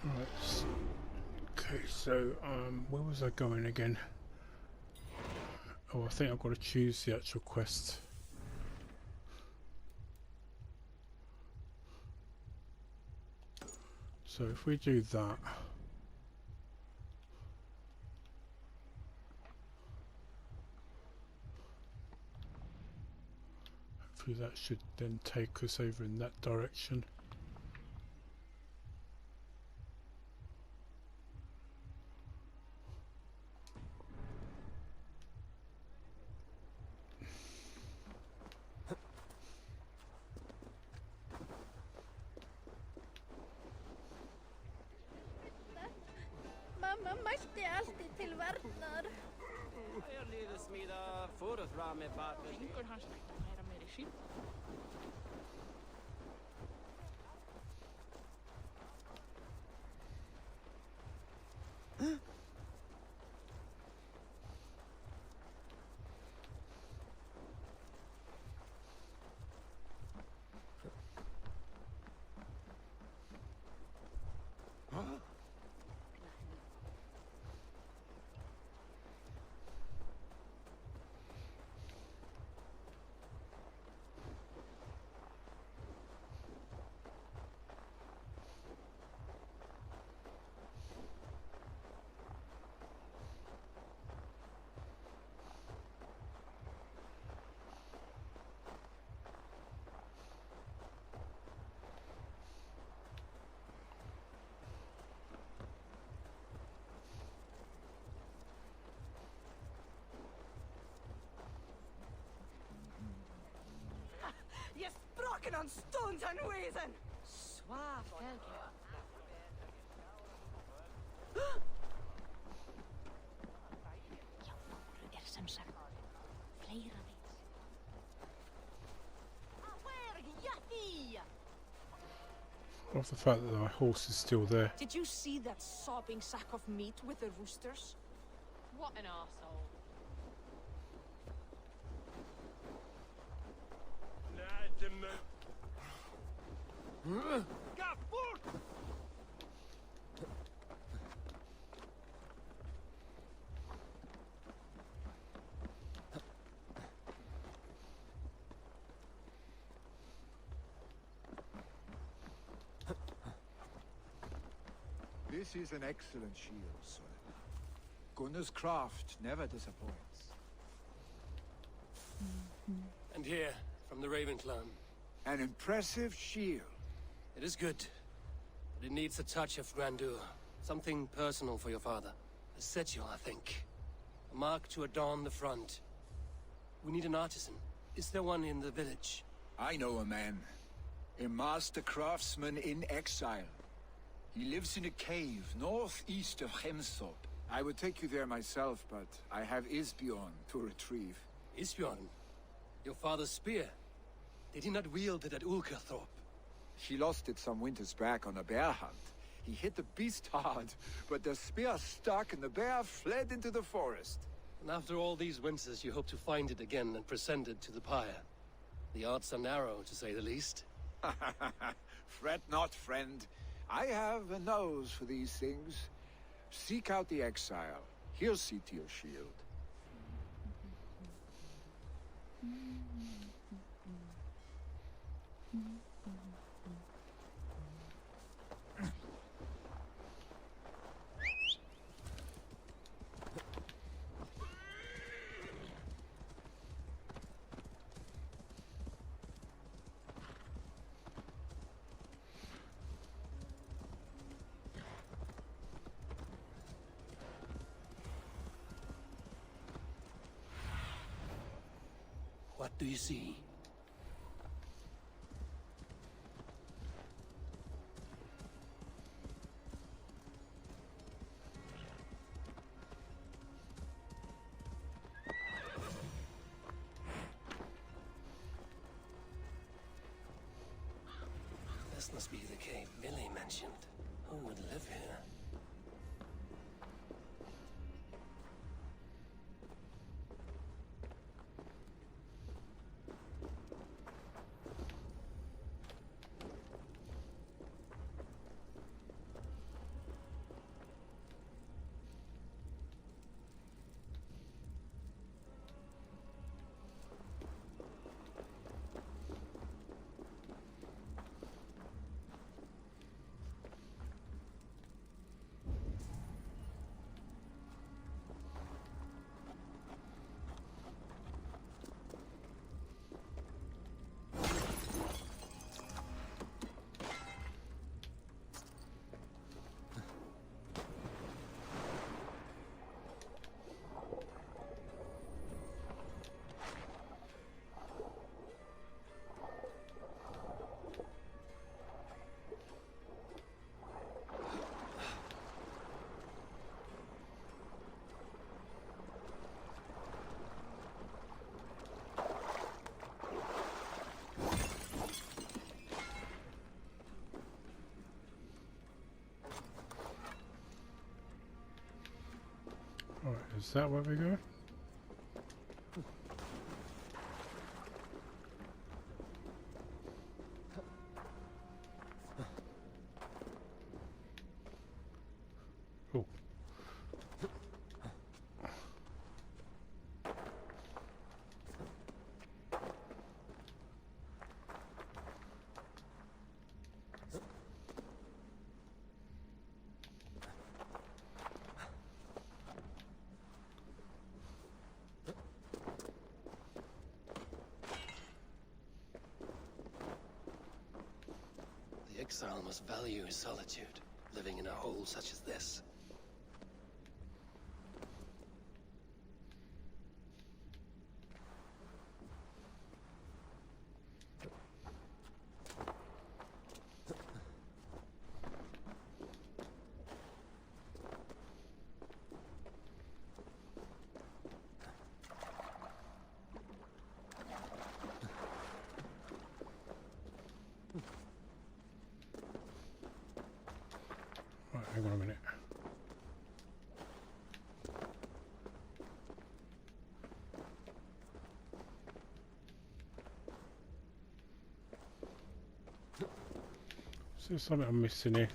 Right. Okay, so where was I going again? Oh, I think I've got to choose the actual quest. So if we do that, hopefully that should then take us over in that direction. Mamma mælti alltid til varnar. Jeg lider smida forfra med barnet. Fingur hans ætla meira meiri skinn. Jeg spraken han stund han wezen. Svaf helgi. Já, voru sem sagt fleira vits. Of the fact that my horse is still there. Did you see that sobbing sack of meat with the roosters? What an arsehole. This is an excellent shield, son. Gunnar's craft never disappoints. And here, from the Raven clan. An impressive shield. It is good, but it needs a touch of grandeur. Something personal for your father. A sigil, I think. A mark to adorn the front. We need an artisan. Is there one in the village? I know a man. A master craftsman in exile. He lives in a cave northeast of Hemsop. I would take you there myself, but I have Isbjorn to retrieve. Isbjorn? Your father's spear? Did he not wield it at Ulkerthorpe? He lost it some winters back on a bear hunt. He hit the beast hard, but the spear stuck and the bear fled into the forest. And after all these winters, you hope to find it again and present it to the pyre. The odds are narrow, to say the least. Fret not, friend. I have a nose for these things. Seek out the exile. He'll see to your shield. What do you see? This must be the cave Vili mentioned. Who would live here? Is that where we go? Oh. The exile must value his solitude, living in a hole such as this. Right, hang on a minute. Is there something I'm missing here?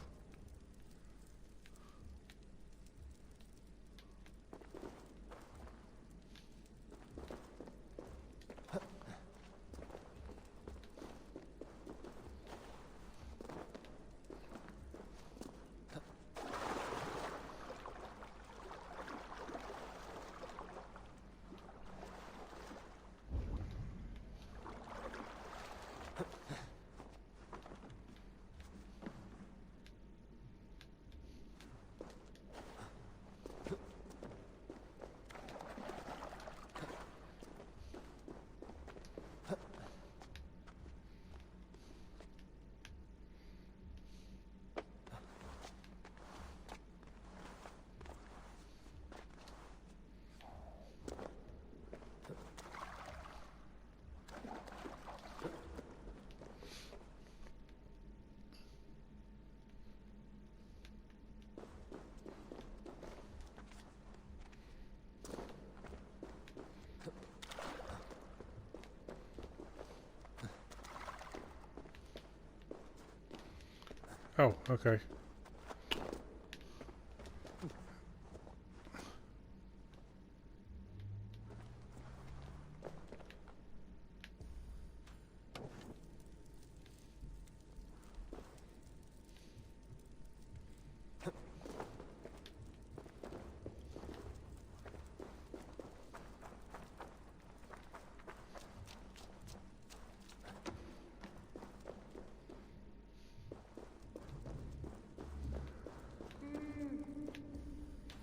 Oh, okay.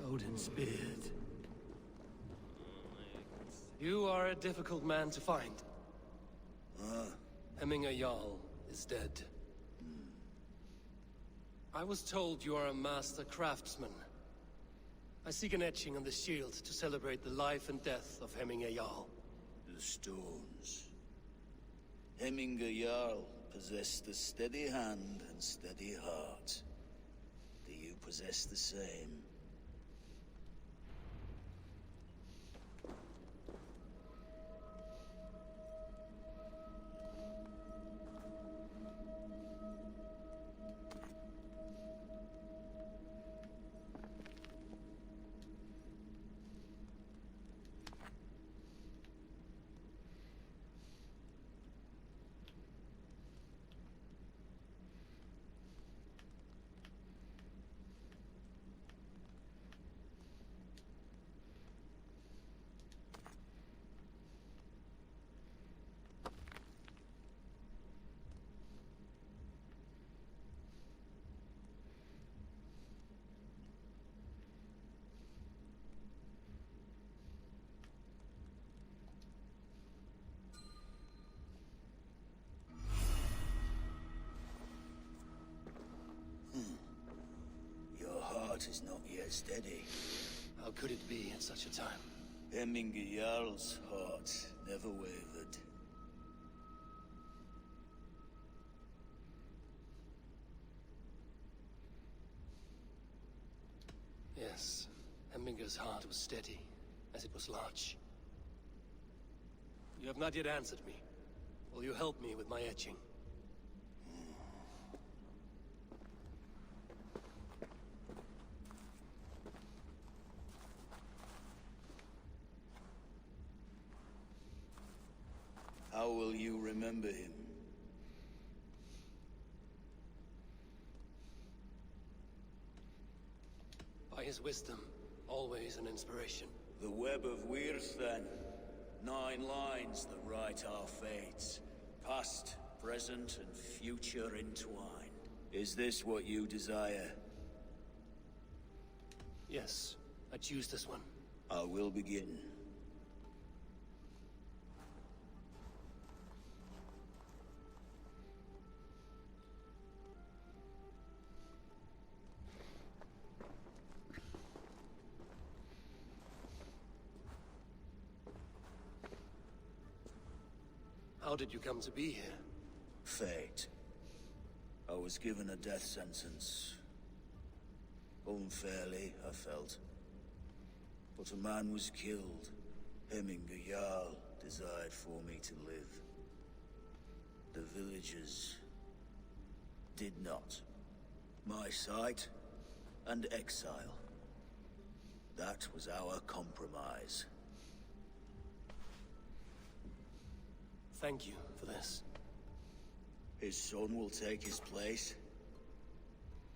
Odin's beard. You are a difficult man to find. Hemminger Jarl is dead. I was told you are a master craftsman. I seek an etching on the shield to celebrate the life and death of Hemminger Jarl. The stones. Hemminger Jarl possessed a steady hand and steady heart. Do you possess the same? Is not yet steady. How could it be at such a time? Hemminger Jarl's heart never wavered. Yes, Hemminger's heart was steady, as it was large. You have not yet answered me. Will you help me with my etching? How will you remember him? By his wisdom, always an inspiration. The web of Wirth, then. 9 lines that write our fates. Past, present, and future entwined. Is this what you desire? Yes, I choose this one. I will begin. How did you come to be here? Fate. I was given a death sentence. Unfairly, I felt. But a man was killed. Hemming a Jarl desired for me to live. The villagers did not. My sight and exile. That was our compromise. Thank you for this. His son will take his place.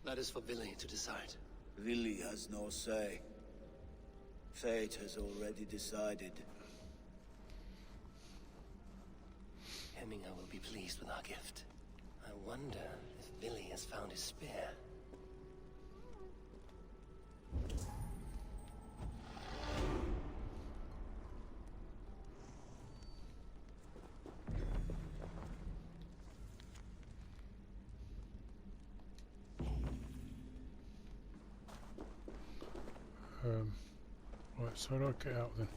That is for Vili to decide. Vili has no say. Fate has already decided. Hemminger will be pleased with our gift. I wonder if Vili has found his spear. Right, so how do I get out then?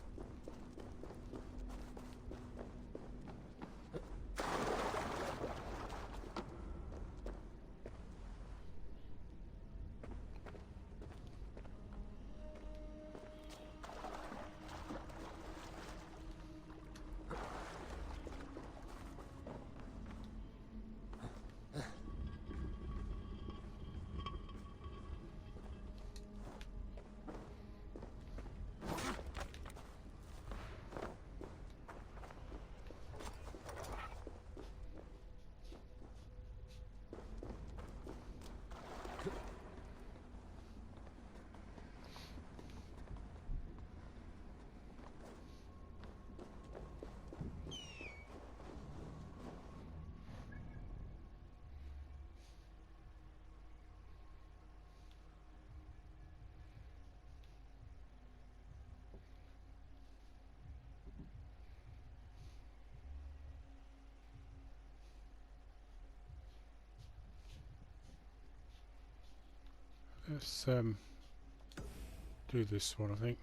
Let's do this one, I think.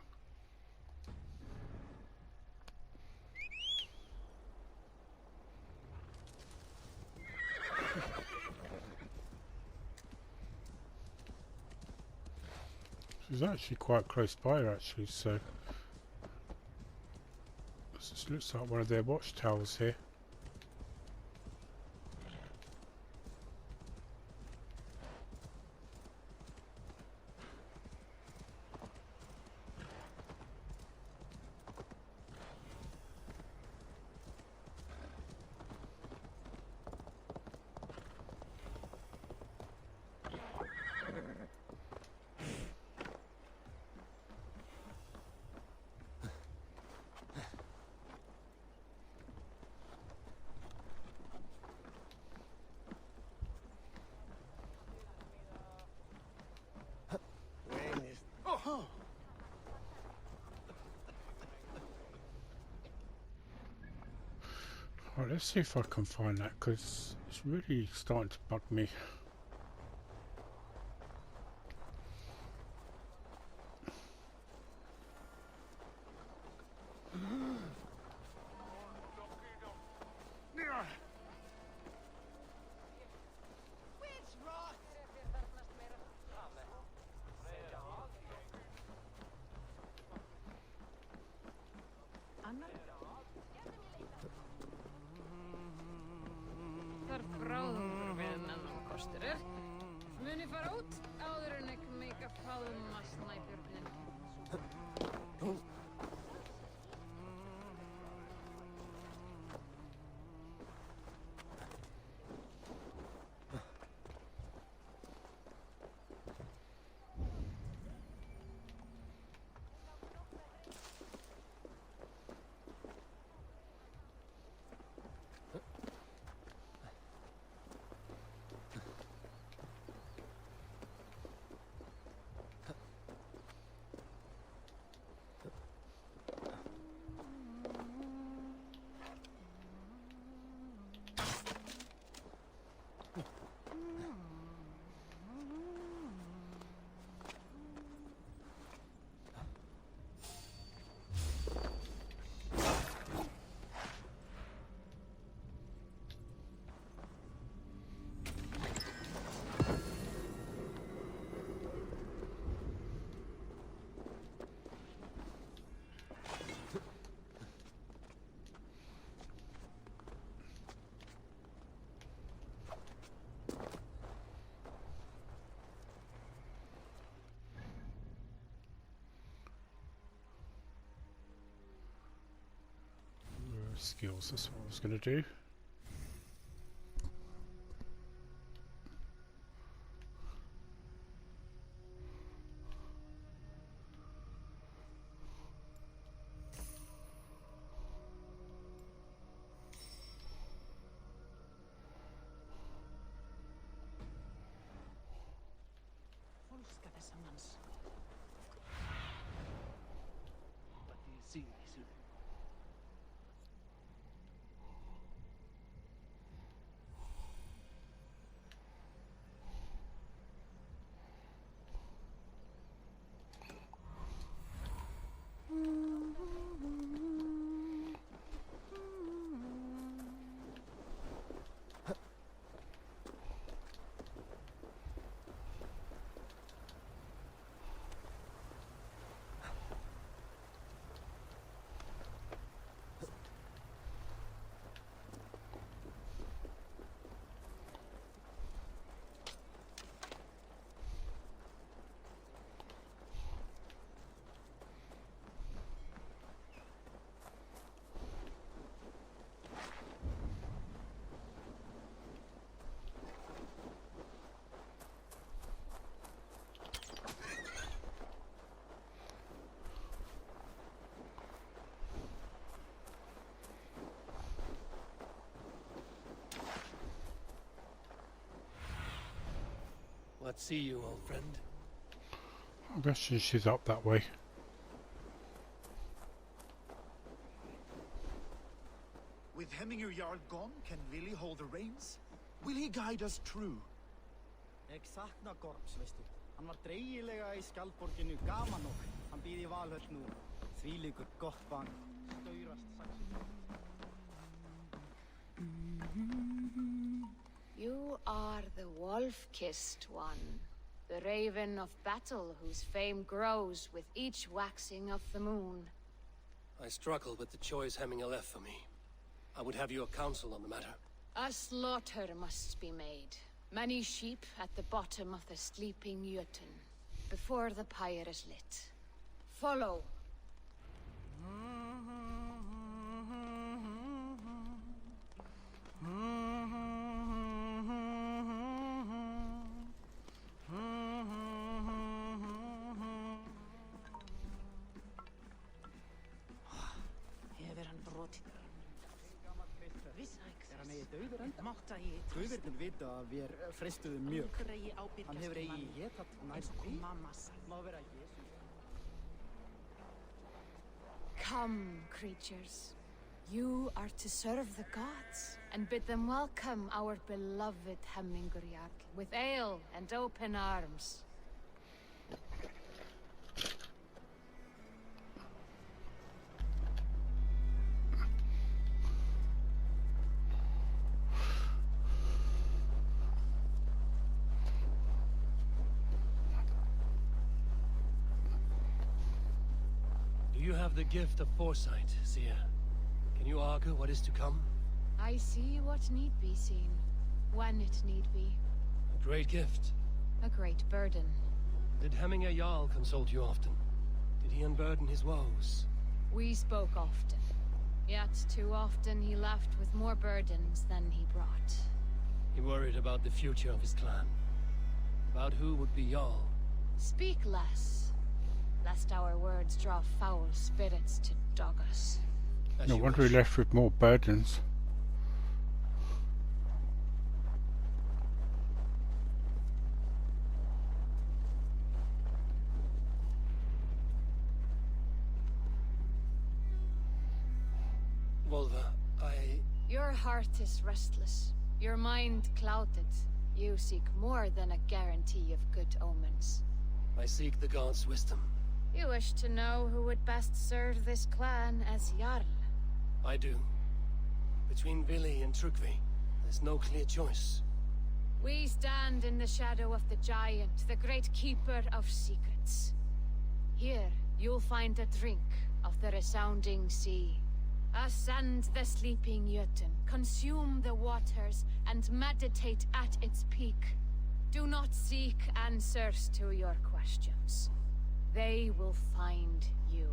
She's actually quite close by her, actually, so this looks like one of their watchtowers here. Right, let's see if I can find that, because it's really starting to bug me. áður en ekki meika faðma snæbjörnin. Skills, that's what I was going to do. Fólska þessa manns. What do you see, Isu? What see you, old friend? I'm guessing she's up that way. With Hemminger Jarl gone, can Vili hold the reins? Will he guide us true? Ég sakna Gorms, veistu. Hann var dreigilega í skjaldborginu gaman og hann býð í Valhöll nú. Þvílíkur gott bang. Staurast saxið. You are the wolf-kissed one, the raven of battle whose fame grows with each waxing of the moon. I struggle with the choice Hemminger left for me. I would have your counsel on the matter. A slaughter must be made. Many sheep at the bottom of the sleeping Jötun, before the pyre is lit. Follow. Hefur hann brotið. Er hann eigi dauður enda? Mátta ég Guðirnir vita að við freistuðum mjög. Grei ábyrgjast Hann hefur eigi hétat næst því. Mamma sagði. Má vera Jesús. Come, creatures. You are to serve the gods, and bid them welcome our beloved Hemminger Jarl, with ale and open arms. Do you have the gift of foresight, seer? Can you argue what is to come? I see what need be seen, when it need be. A great gift. A great burden. Did Hemminger Jarl consult you often? Did he unburden his woes? We spoke often. Yet too often he left with more burdens than he brought. He worried about the future of his clan. About who would be Jarl. Speak less, lest our words draw foul spirits to dog us. As No you wonder wish. he left with more burdens. Volva, Your heart is restless, your mind clouded. You seek more than a guarantee of good omens. I seek the gods' wisdom. You wish to know who would best serve this clan as Jarl. I do. Between Vili and Trugvi, there's no clear choice. We stand in the shadow of the giant, the great keeper of secrets. Here, you'll find a drink of the resounding sea. Ascend the sleeping Jötun, consume the waters, and meditate at its peak. Do not seek answers to your questions. They will find you.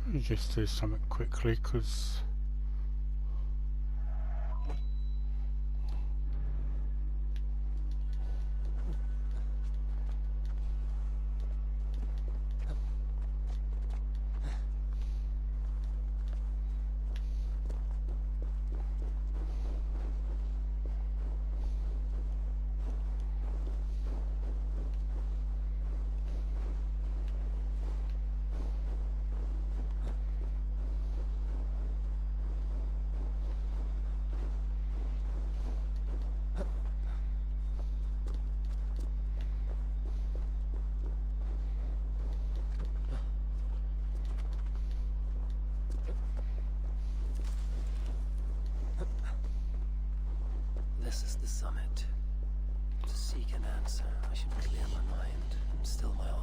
Let me just do something quickly, because This is the summit. To seek an answer, I should clear my mind and still my heart.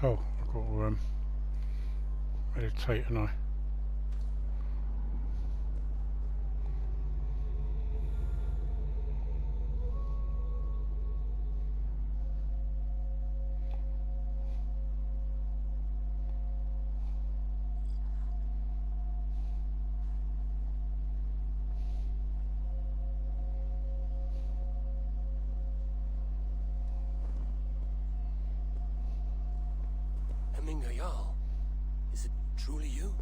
oh, I've got to meditate, and I. Hemminger Jarl, is it truly you?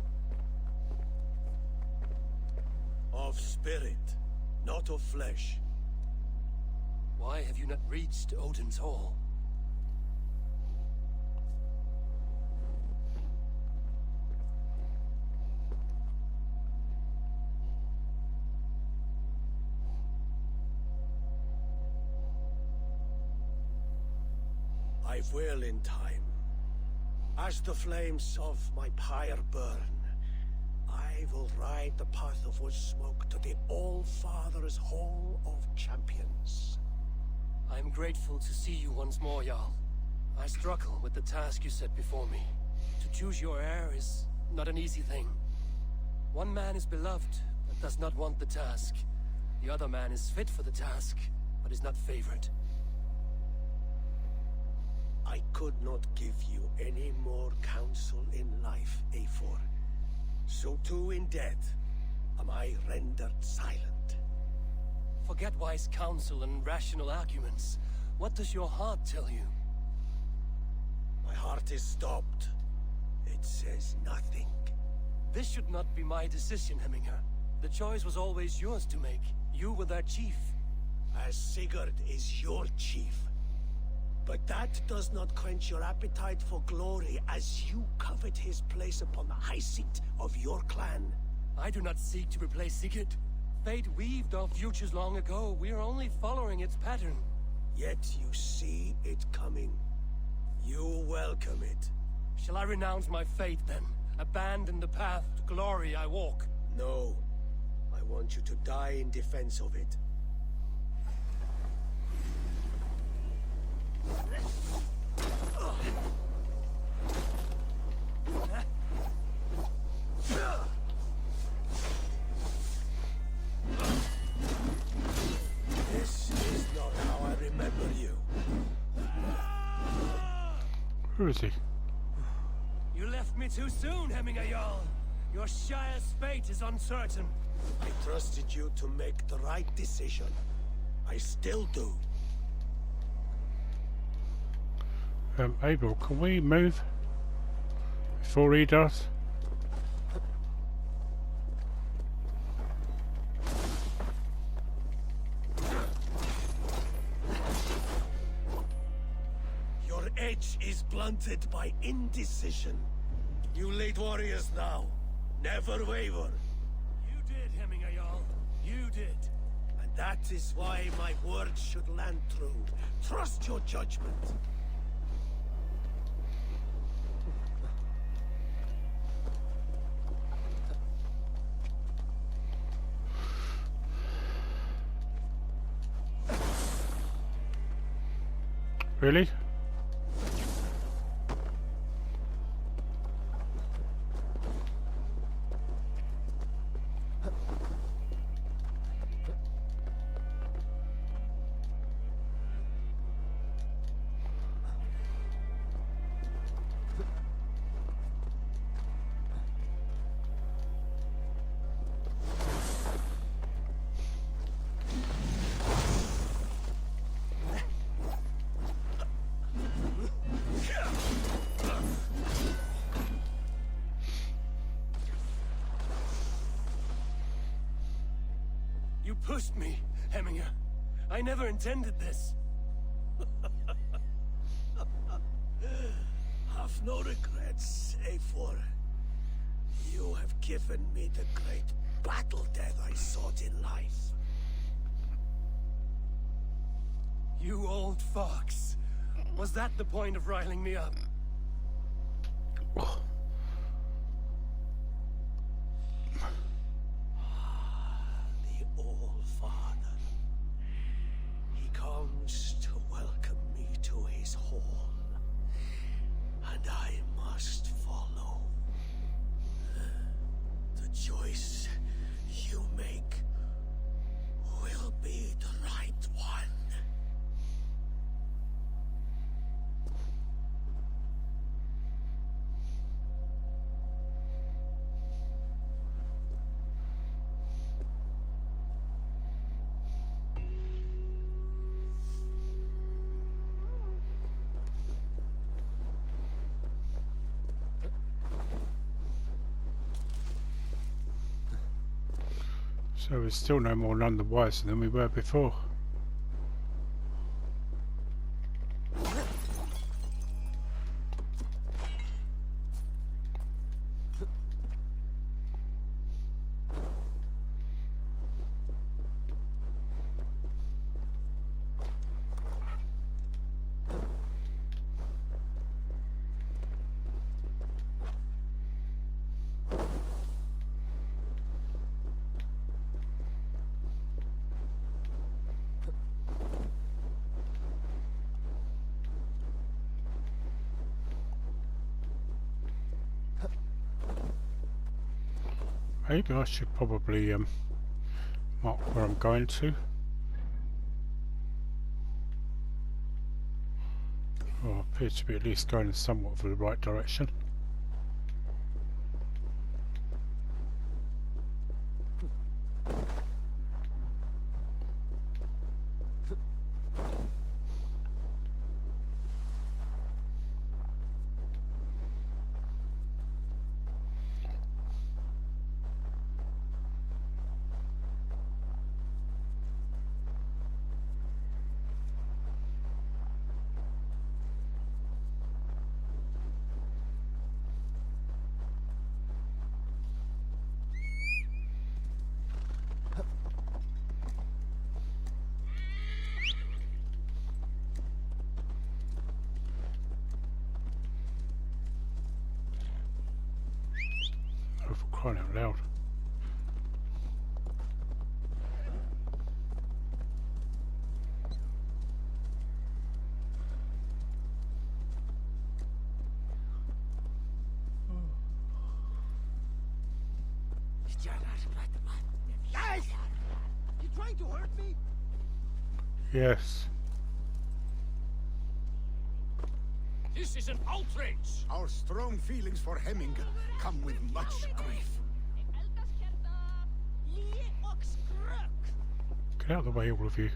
Of spirit, not of flesh. Why have you not reached Odin's Hall? I will in time. As the flames of my pyre burn, I will ride the path of wood smoke to the All-Father's Hall of Champions. I am grateful to see you once more, Jarl. I struggle with the task you set before me. To choose your heir is not an easy thing. One man is beloved, but does not want the task. The other man is fit for the task, but is not favored. I could not give you any more counsel in life, Eivor. So too in death am I rendered silent. Forget wise counsel and rational arguments. What does your heart tell you? My heart is stopped. It says nothing. This should not be my decision, Hemminger. The choice was always yours to make. You were their chief. As Sigurd is your chief. But that does not quench your appetite for glory as you covet his place upon the high seat of your clan. I do not seek to replace Sigurd. Fate weaved our futures long ago. We are only following its pattern. Yet you see it coming. You welcome it. Shall I renounce my faith then? Abandon the path to glory I walk? No. I want you to die in defense of it. This is not how I remember you. Who is he? You left me too soon, Hemminger Jarl. Your Shire's fate is uncertain. I trusted you to make the right decision. I still do. Abel, can we move before he does? Your edge is blunted by indecision. You lead warriors now. Never waver. You did, Hemminger Jarl. You did. And that is why my words should land true. Trust your judgment. Really? You pushed me, Hemminger. I never intended this. Have no regrets, Eivor. You have given me the great battle death I sought in life. You old fox. Was that the point of riling me up? The All-Father. He comes to welcome me to his hall. And I must follow. The choice you make will be the right one. So we're still no more none the wiser than we were before. Maybe I should probably mark where I'm going to. Oh, appears to be at least going in somewhat of the right direction. Oh, for crying out loud. You trying to hurt me? Yes. This is an outrage! Our strong feelings for Hemming come with much grief. Get out of the way, all of you.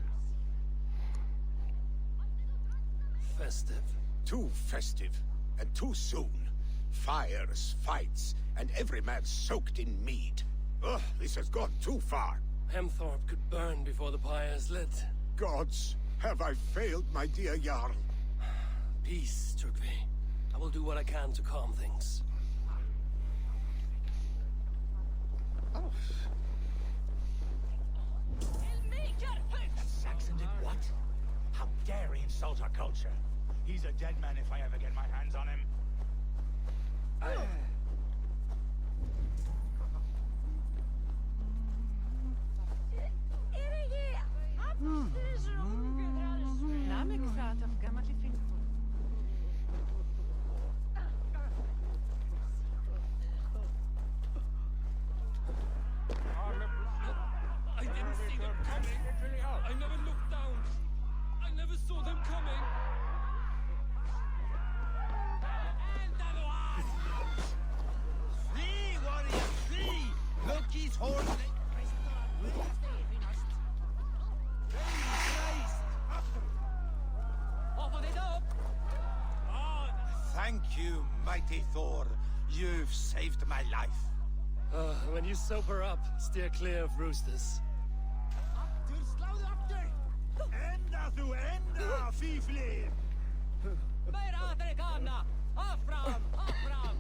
Festive. Too festive, and too soon. Fires, fights, and every man soaked in mead. Ugh, this has gone too far. Hemthorpe could burn before the pyre's lit. Gods, have I failed my dear Jarl? Peace, Turkvi. I will do what I can to calm things. Oh. That Saxon did what? How dare he insult our culture? He's a dead man if I ever get my hands on him. I didn't see them coming. I never looked down. I never saw them coming. Flee, warrior, flee! Loki's horse. Thank you, mighty Thor. You've saved my life. When you sober up, steer clear of roosters. Enda þú enda, fífli! Meira þeir gamna! Áfram, áfram!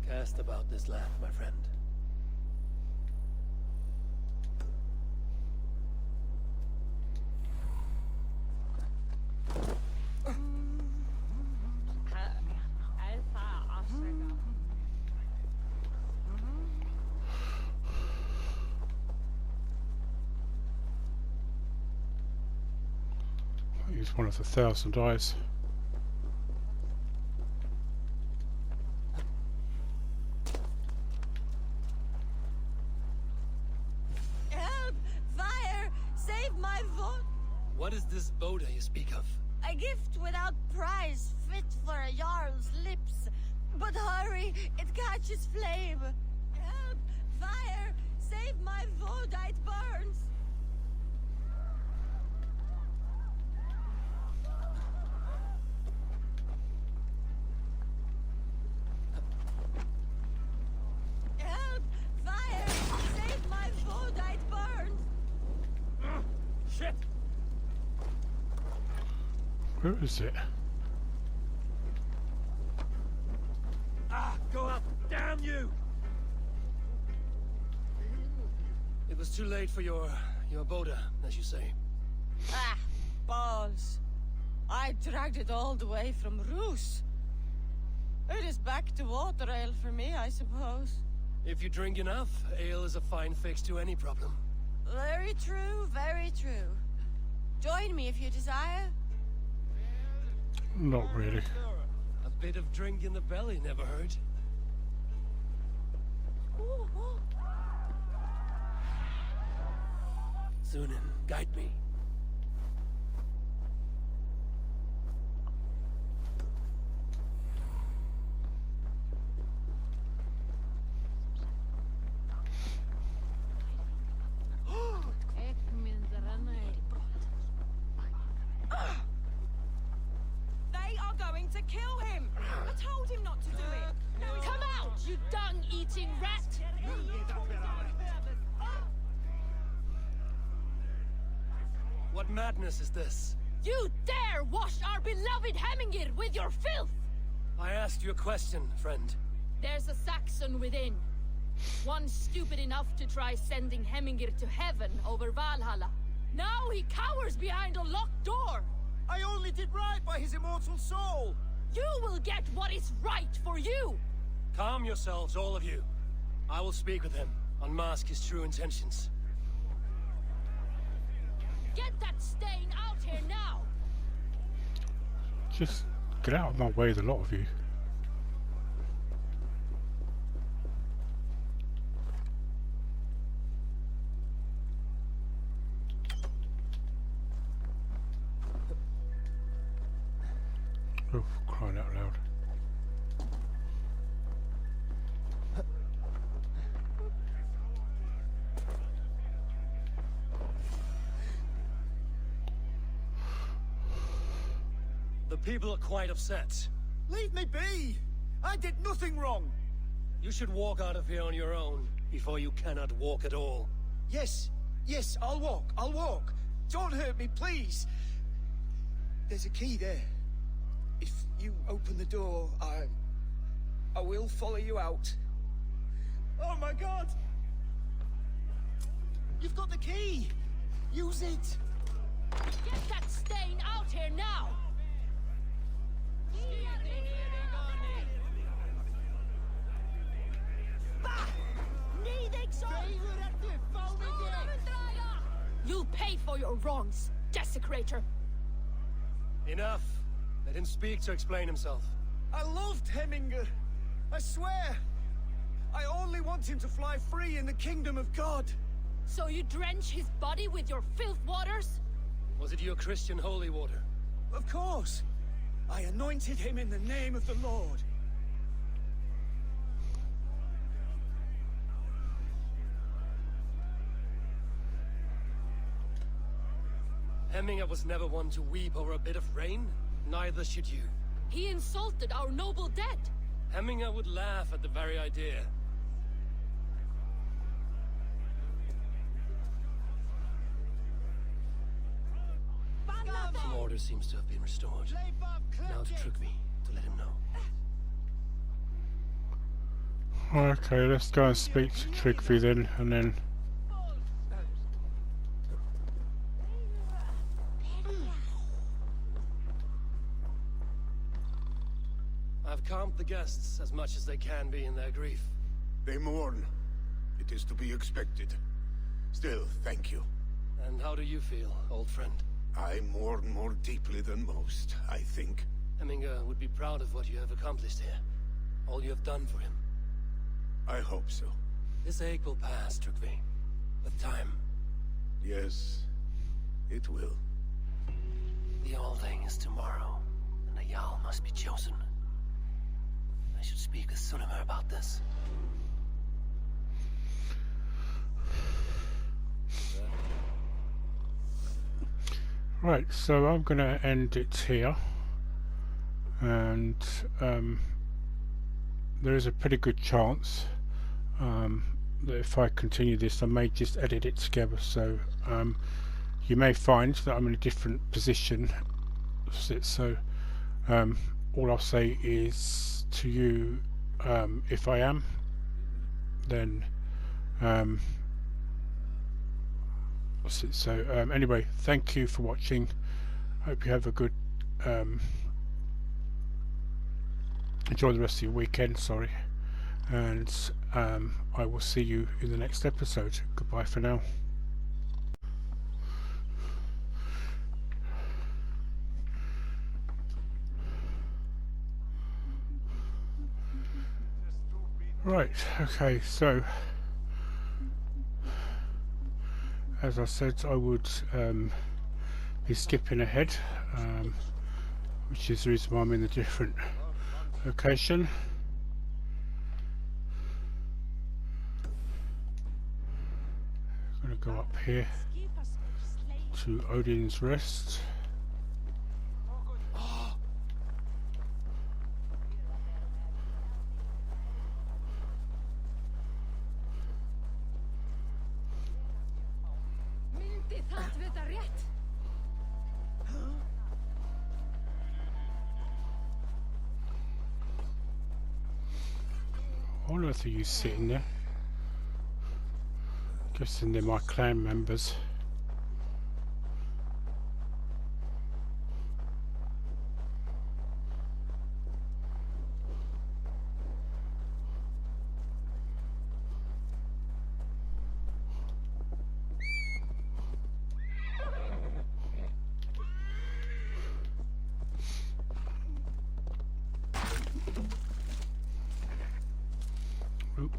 Cast about this land, my friend. Use one of the 1,000 eyes. Help! Fire! Save my vote! What is this Boda you speak of? A gift without price, fit for a Jarl's lips. But hurry, it catches flame. Help! Fire! Save my vote, it burns! Help! Fire! Save my vote, it burns! Shit! Where is it? Ah, go up! Damn you! It was too late for your Boda, as you say. Ah, balls. I dragged it all the way from Roos. It is back to water ale for me, I suppose. If you drink enough, ale is a fine fix to any problem. Very true, very true. Join me if you desire. Not really. A bit of drink in the belly never hurt. Sunan, guide me. They are going to kill him! I told him not to do it! No, Come out, you dung-eating rat! What madness is this? You dare wash our beloved Hemmingir with your filth! I asked you a question, friend. There's a Saxon within. One stupid enough to try sending Hemmingir to heaven over Valhalla. Now he cowers behind a locked door! I only did right by his immortal soul! You will get what is right for you! Calm yourselves, all of you. I will speak with him, unmask his true intentions. Get that stain out here now! Just get out of my way, the lot of you. Oh, crying out loud. The people are quite upset. Leave me be! I did nothing wrong! You should walk out of here on your own, before you cannot walk at all. Yes, yes, I'll walk. Don't hurt me, please! There's a key there. If you open the door, I will follow you out. Oh my god! You've got the key! Use it! Get that stain out here now! You'll pay for your wrongs, desecrator! Enough. Let him speak to explain himself. I loved Hemmingr. I swear. I only want him to fly free in the kingdom of God. So you drench his body with your filth waters? Was it your Christian holy water? Of course. I anointed him in the name of the Lord. Hemmingr was never one to weep over a bit of rain. Neither should you. He insulted our noble dead. Hemmingr would laugh at the very idea. Some order seems to have been restored. Now to Trygvi, to let him know. Okay, let's go and speak to Trygvi then, and then... I've calmed the guests as much as they can be in their grief. They mourn. It is to be expected. Still, thank you. And how do you feel, old friend? I mourn more deeply than most, I think. Hemmingr would be proud of what you have accomplished here. All you have done for him. I hope so. This ache will pass, Trygvi. With time. Yes, it will. The Alding is tomorrow, and a Jarl must be chosen. I should speak with Sunnema about this. Right, so I'm going to end it here, and there is a pretty good chance that if I continue this I may just edit it together, so you may find that I'm in a different position, so all I'll say is to you, if I am, then so anyway, thank you for watching. Hope you have a good enjoy the rest of your weekend, sorry, and I will see you in the next episode. Goodbye for now. Right, okay, so as I said, I would be skipping ahead, which is the reason why I'm in a different location. I'm going to go up here to Odin's Rest. On earth are you sitting there? Guessing they're my clan members. Oop.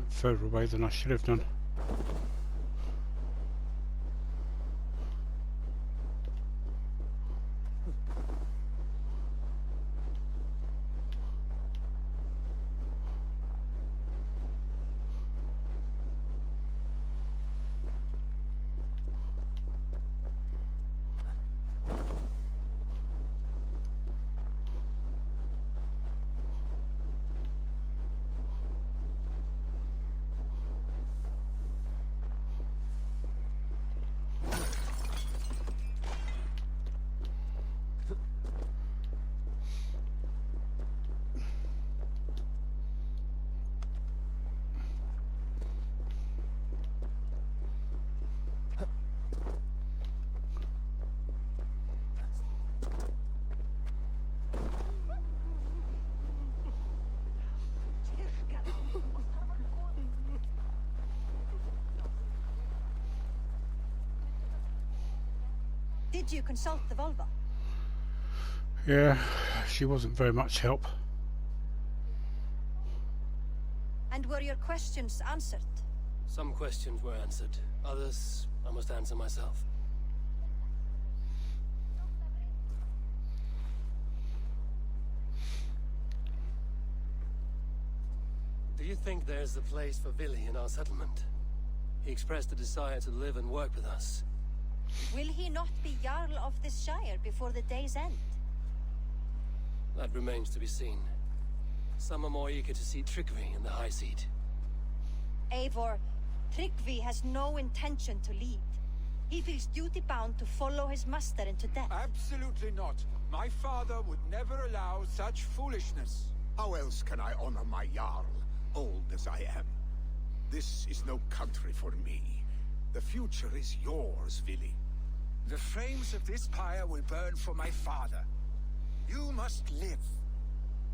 Further away than I should have done. Did you consult the Volva? Yeah, she wasn't very much help. And were your questions answered? Some questions were answered. Others I must answer myself. Do you think there's a place for Vili in our settlement? He expressed a desire to live and work with us. Will he not be Jarl of this Shire before the day's end? That remains to be seen. Some are more eager to see Tryggvi in the High Seat. Eivor, Tryggvi has no intention to lead. He feels duty-bound to follow his master into death. Absolutely not. My father would never allow such foolishness. How else can I honor my Jarl, old as I am? This is no country for me. The future is yours, Vili. The flames of this pyre will burn for my father. You must live.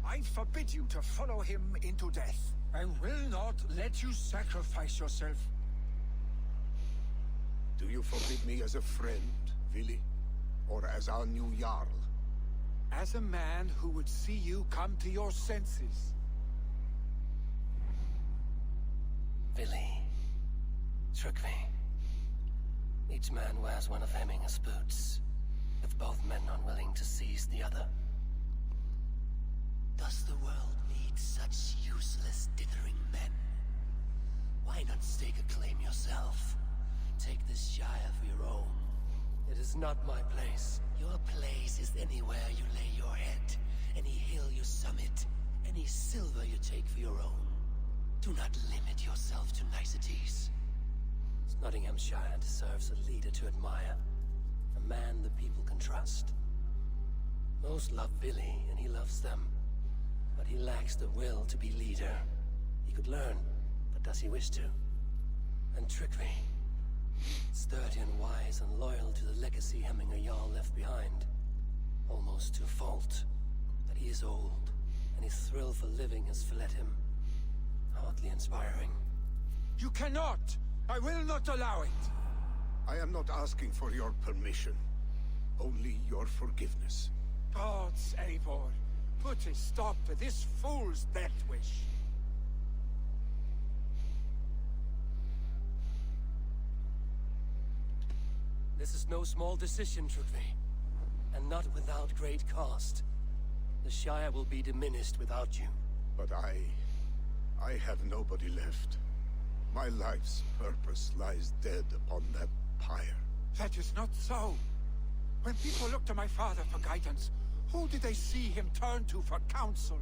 I forbid you to follow him into death. I will not let you sacrifice yourself. Do you forbid me as a friend, Vili? Or as our new Jarl? As a man who would see you come to your senses. Vili. Tryggvi. Each man wears one of Hemminger's boots, with both men unwilling to seize the other. Does the world need such useless, dithering men? Why not stake a claim yourself? Take this Shire for your own. It is not my place. Your place is anywhere you lay your head, any hill you summit, any any silver you take for your own. Do not limit yourself to niceties. Snotinghamscire deserves a leader to admire. A man the people can trust. Most love Vili, and he loves them. But he lacks the will to be leader. He could learn, but does he wish to? And trickery. Sturdy and wise and loyal to the legacy Hemminger Jarl left behind. Almost to a fault. But he is old, and his thrill for living has fled him. Hardly inspiring. You cannot! I will not allow it! I am not asking for your permission. Only your forgiveness. Gods, Eivor, put a stop to this fool's death wish. This is no small decision, Trudvi. And not without great cost. The Shire will be diminished without you. But I have nobody left. My life's purpose lies dead upon that pyre. That is not so. When people look to my father for guidance, who did they see him turn to for counsel?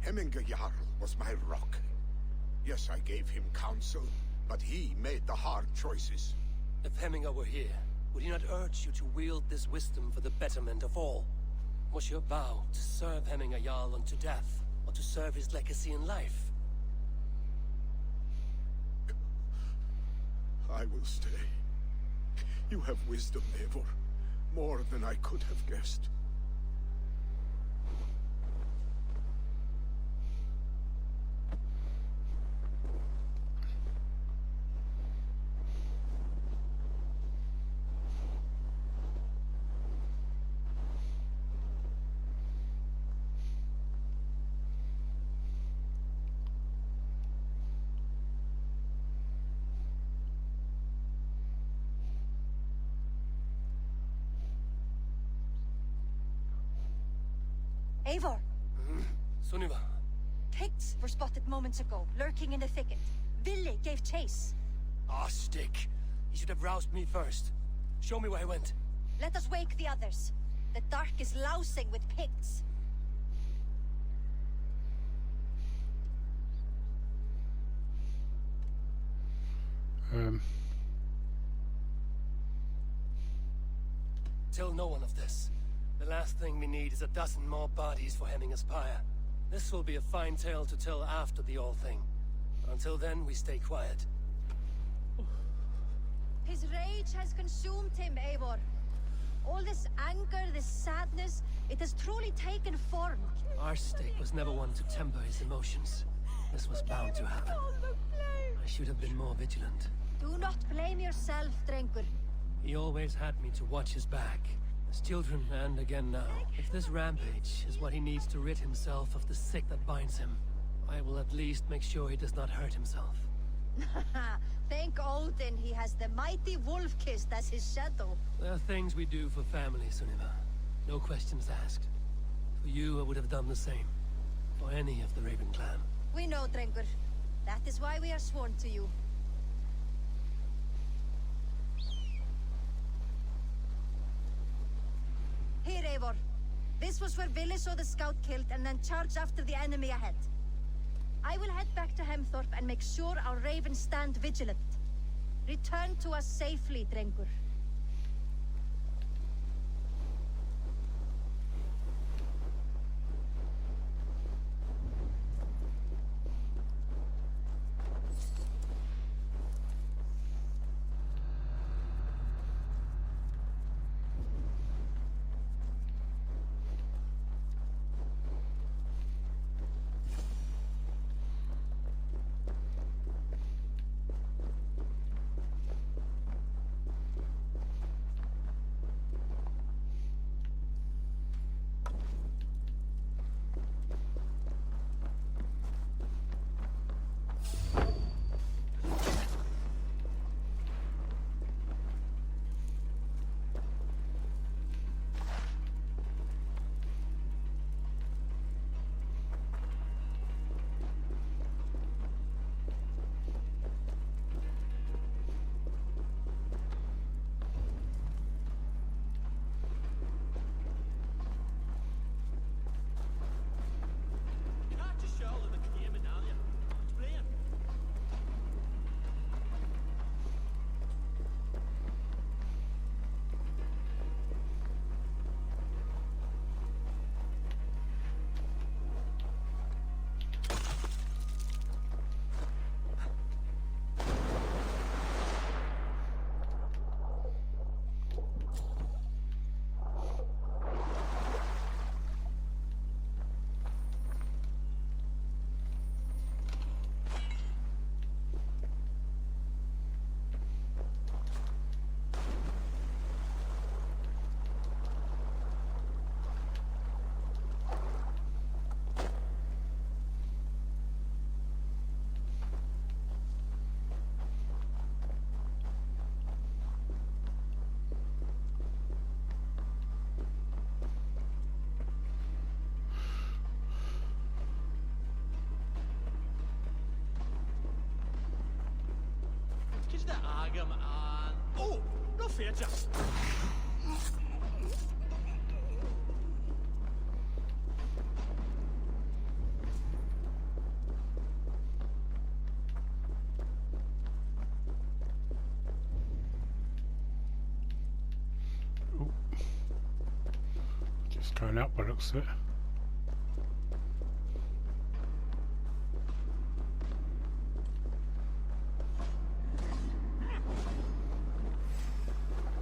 Hemminger Jarl was my rock. Yes, I gave him counsel, but he made the hard choices. If Hemminger were here, would he not urge you to wield this wisdom for the betterment of all? Was your vow to serve Hemminger Jarl unto death, or to serve his legacy in life? I will stay. You have wisdom, Eivor. More than I could have guessed. Eivor! Sunniva. Pigs were spotted moments ago, lurking in the thicket. Vili gave chase. Ah, stick. He should have roused me first. Show me where he went. Let us wake the others. The dark is lousing with pigs. Tell no one of this. The last thing we need is a dozen more bodies for Hemminger's pyre. This will be a fine tale to tell after the all thing. But until then, we stay quiet. His rage has consumed him, Eivor. All this anger, this sadness, it has truly taken form. Our stick was never one to temper his emotions. This was bound to happen. I should have been more vigilant. Do not blame yourself, Drengur. He always had me to watch his back. As children, and again now. If this rampage is what he needs to rid himself of the sick that binds him, I will at least make sure he does not hurt himself. Thank Odin he has the mighty Wolf-Kissed as his shadow. There are things we do for family, Sunniva. No questions asked. For you, I would have done the same. For any of the Raven clan. We know, Drengur. That is why we are sworn to you. Here, Eivor. This was where Vili saw the scout killed and then charged after the enemy ahead. I will head back to Hemthorpe and make sure our ravens stand vigilant. Return to us safely, Drengur. Drag him on. Oh, no fear, just. Just going up by the looks of it.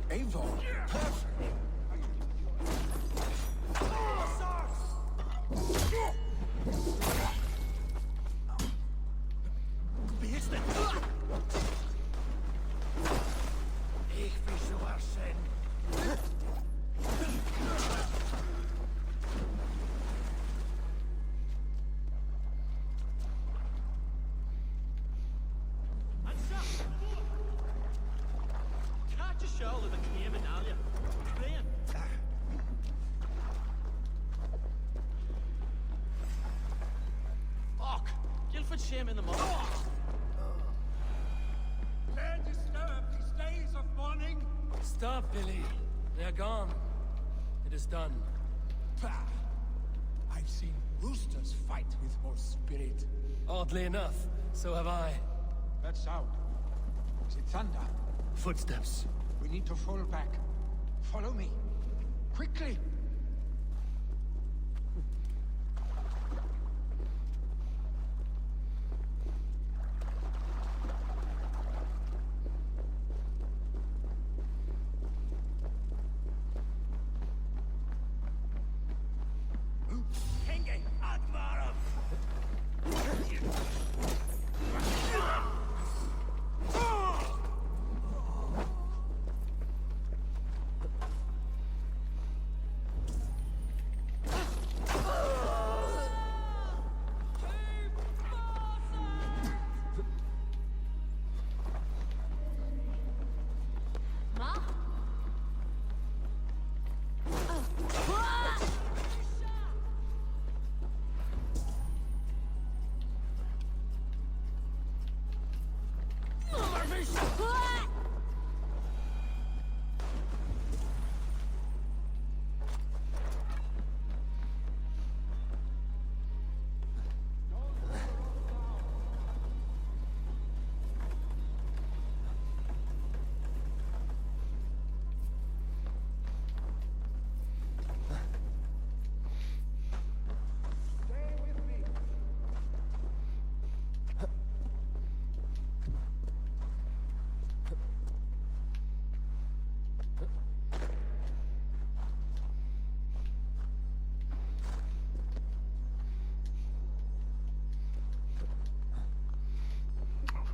Avon, perfect. Wie is dit? Ik wie zoals zijn. Kaartje sjaal in de knieën medaille. Klein. Och, Guildford shame in the mouth. Can't disturb these days of mourning. Stop, Vili. They're gone. It is done. Pah! I've seen roosters fight with more spirit. Oddly enough, so have I. That sound. Is it thunder? Footsteps. We need to fall back. Follow me. Quickly! Henge, advarum.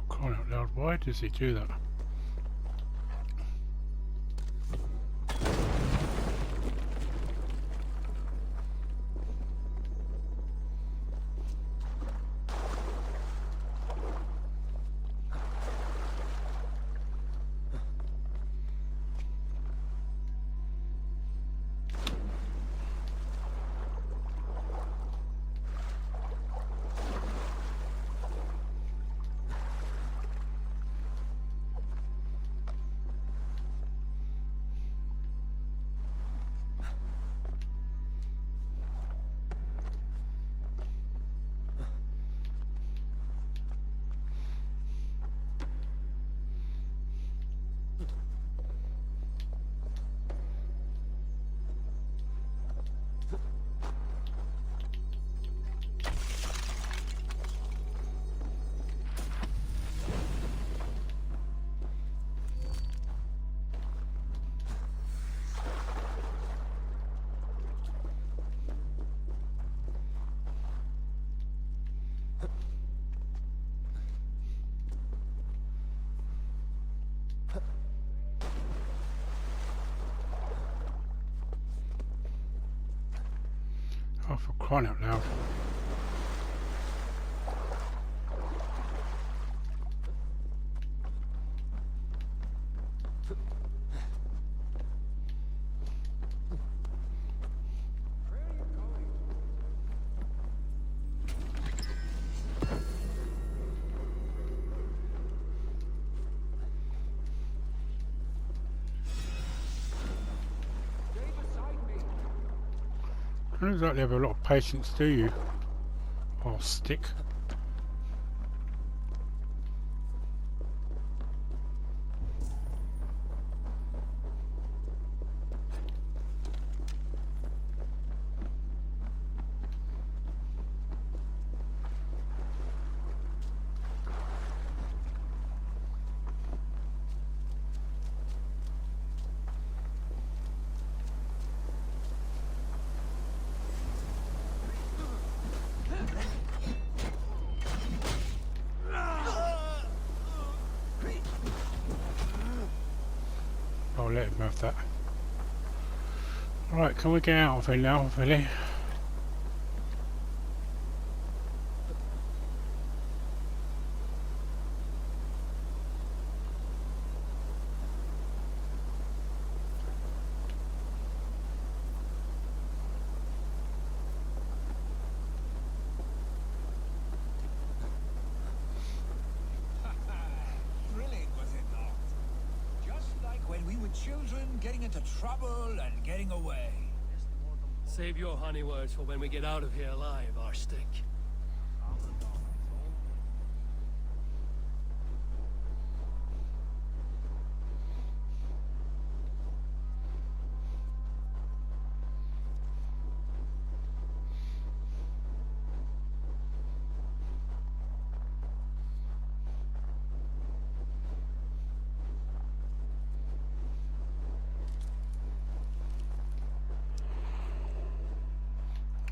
Crying out loud, why does he do that? Oh, for crying out loud. don't exactly have a lot of patience, do you? Or stick. I'll let him have that. Right, can we get out of here now, Vili? Thrilling, was it not? Just like when we were children, getting into trouble and getting away. Save your honey words for when we get out of here alive, Arstick.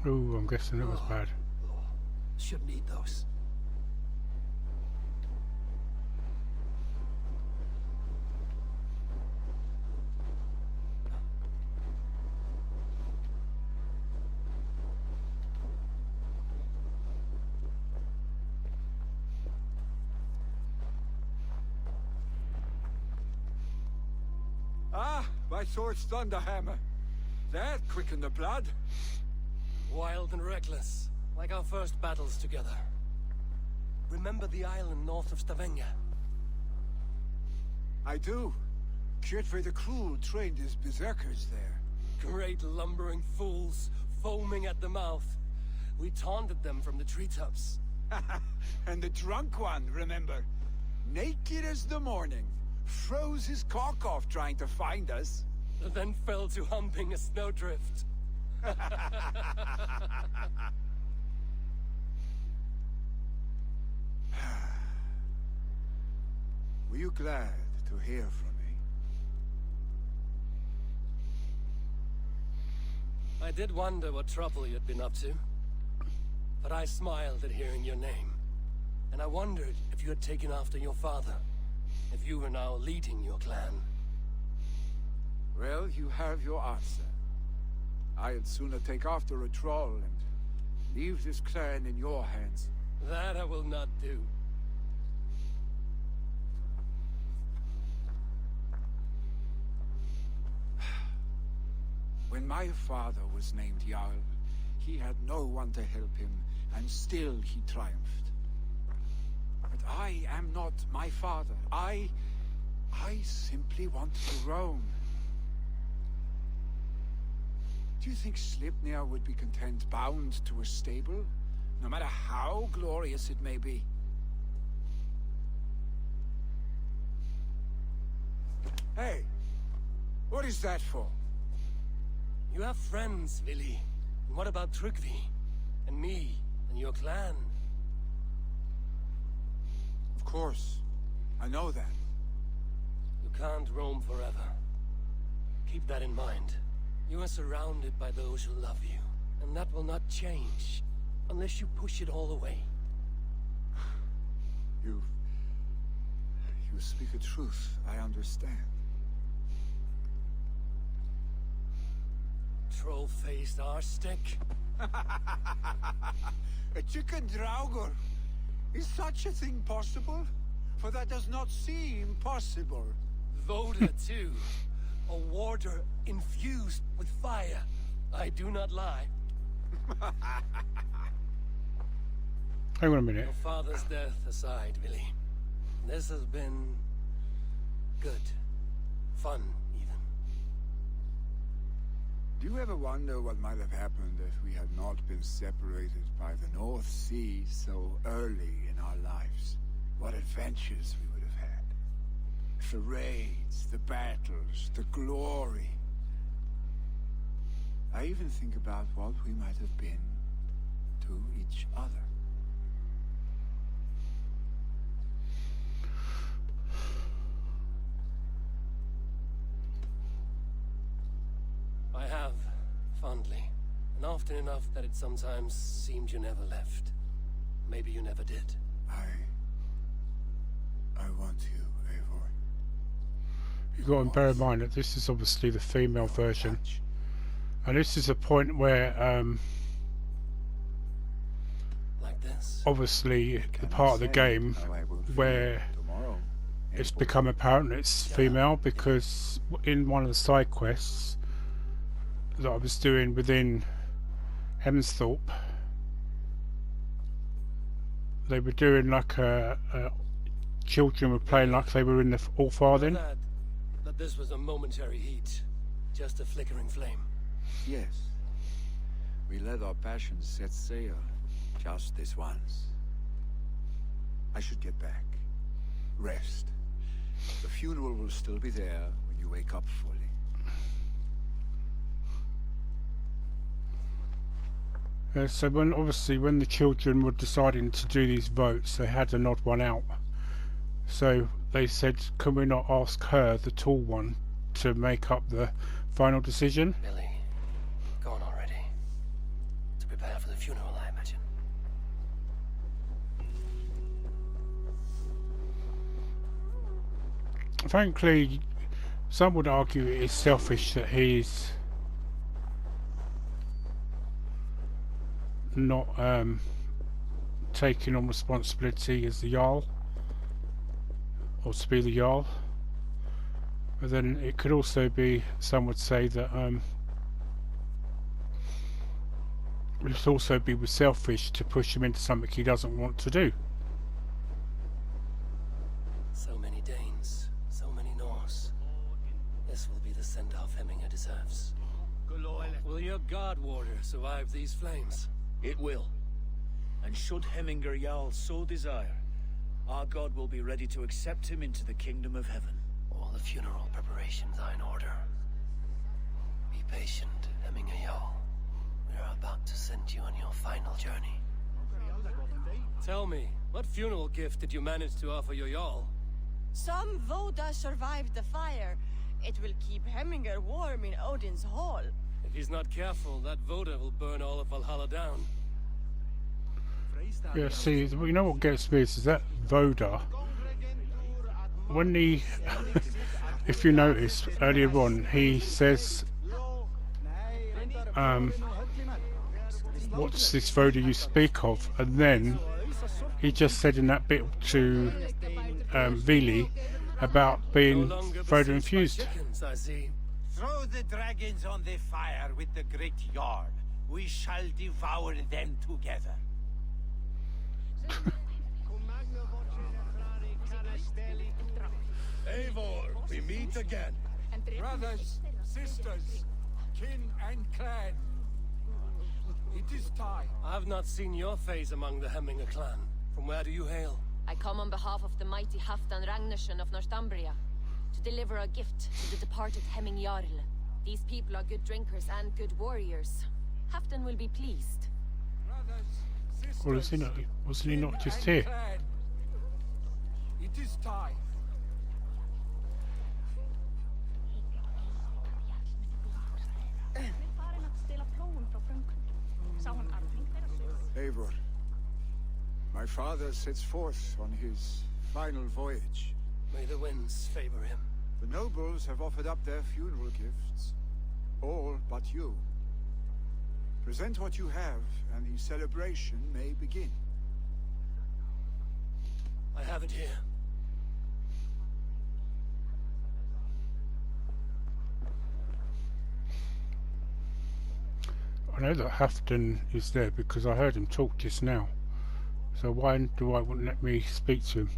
Ooh, I'm guessing it was bad. Shouldn't eat those. Ah, my sword's thunderhammer. That quickened the blood. Wild and reckless, like our first battles together. Remember the island north of Stavanger? I do. Kjotve the Cruel trained his berserkers there. Great lumbering fools, foaming at the mouth. We taunted them from the treetops. And the drunk one, remember? Naked as the morning. Froze his cock off trying to find us. And then fell to humping a snowdrift. Were you glad to hear from me? I did wonder what trouble you'd been up to. But I smiled at hearing your name. And I wondered if you had taken after your father. If you were now leading your clan. Well, you have your answer. I'd sooner take after a troll and leave this clan in your hands. That I will not do. When my father was named Jarl, he had no one to help him, and still he triumphed. But I am not my father. I simply want to roam. Do you think Sleipnir would be content bound to a stable, no matter how glorious it may be? Hey, what is that for? You have friends, Vili. And what about Tryggvi? And me? And your clan? Of course. I know that. You can't roam forever. Keep that in mind. You are surrounded by those who love you. And that will not change. Unless you push it all away. You speak the truth. I understand. Troll-faced arstick. A chicken draugur. Is such a thing possible? For that does not seem possible. Voda, too. A warder infused with fire. I do not lie. Hang on a minute. Your father's death aside, Vili. This has been... good. Fun, even. Do you ever wonder what might have happened if we had not been separated by the North Sea so early in our lives? What adventures we would have had. The raids, the battles, the glory. I even think about what we might have been to each other. I have, fondly. And often enough that it sometimes seemed you never left. Maybe you never did. I want you, Eivor. You've got to bear in mind that this is obviously the female version. And this is a point where, like this? Obviously, the part of the game where it's become apparent it's female, because in one of the side quests that I was doing within Hemthorpe, they were doing like children were playing like they were in the All-Farthing. That this was a momentary heat, just a flickering flame. Yes. We let our passions set sail, just this once. I should get back. Rest. The funeral will still be there when you wake up fully. So when the children were deciding to do these votes, they had an odd one out. So they said, can we not ask her, the tall one, to make up the final decision? Vili, gone already. To prepare for the funeral, I imagine. Frankly, some would argue it is selfish that he's not taking on responsibility as the Jarl, or to be the Jarl. But then it could also be, some would say that it would also be selfish to push him into something he doesn't want to do. So many Danes, so many Norse. This will be the send-off Hemminger deserves. Will your guard warrior survive these flames? It will. And should Hemminger Jarl so desire, our god will be ready to accept him into the kingdom of heaven. All the funeral preparations are in order. Be patient, Hemminger Jarl. We are about to send you on your final journey. Tell me, what funeral gift did you manage to offer your Jarl? Some Voda survived the fire. It will keep Hemminger warm in Odin's hall. If he's not careful, that Voda will burn all of Valhalla down. Yeah, see, you know what gets me is that Voda, when he, if you notice earlier on, he says, what's this Voda you speak of? And then he just said in that bit to Vili about being Voda infused. Throw the dragons on the fire with the great Jarl. We shall devour them together. Eivor, we meet again. Brothers, sisters, kin and clan. It is time. I have not seen your face among the Hemminger clan. From where do you hail? I come on behalf of the mighty Halfdan Ragnarsson of Northumbria to deliver a gift to the departed Hemming Jarl. These people are good drinkers and good warriors. Halfdan will be pleased. Well, wasn't he not just here? It is time. Eivor, my father sets forth on his final voyage. May the winds favor him. The nobles have offered up their funeral gifts. All but you. Present what you have, and the celebration may begin. I have it here. I know that Halfdan is there because I heard him talk just now. So why do I wouldn't let me speak to him?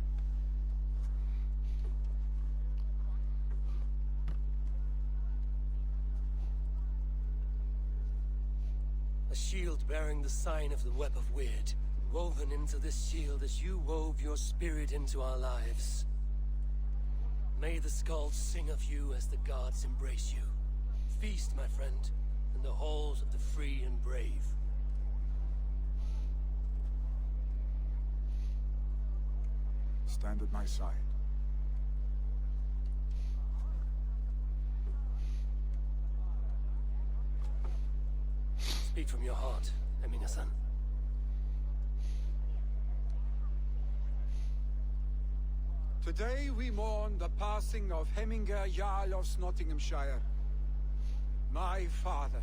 A shield bearing the sign of the Web of Weird, woven into this shield as you wove your spirit into our lives. May the skulls sing of you as the gods embrace you. Feast, my friend, in the halls of the free and brave. Stand at my side. Speak from your heart, Emina-san. Today we mourn the passing of Hemminger Jarl of Snotinghamscire. My father.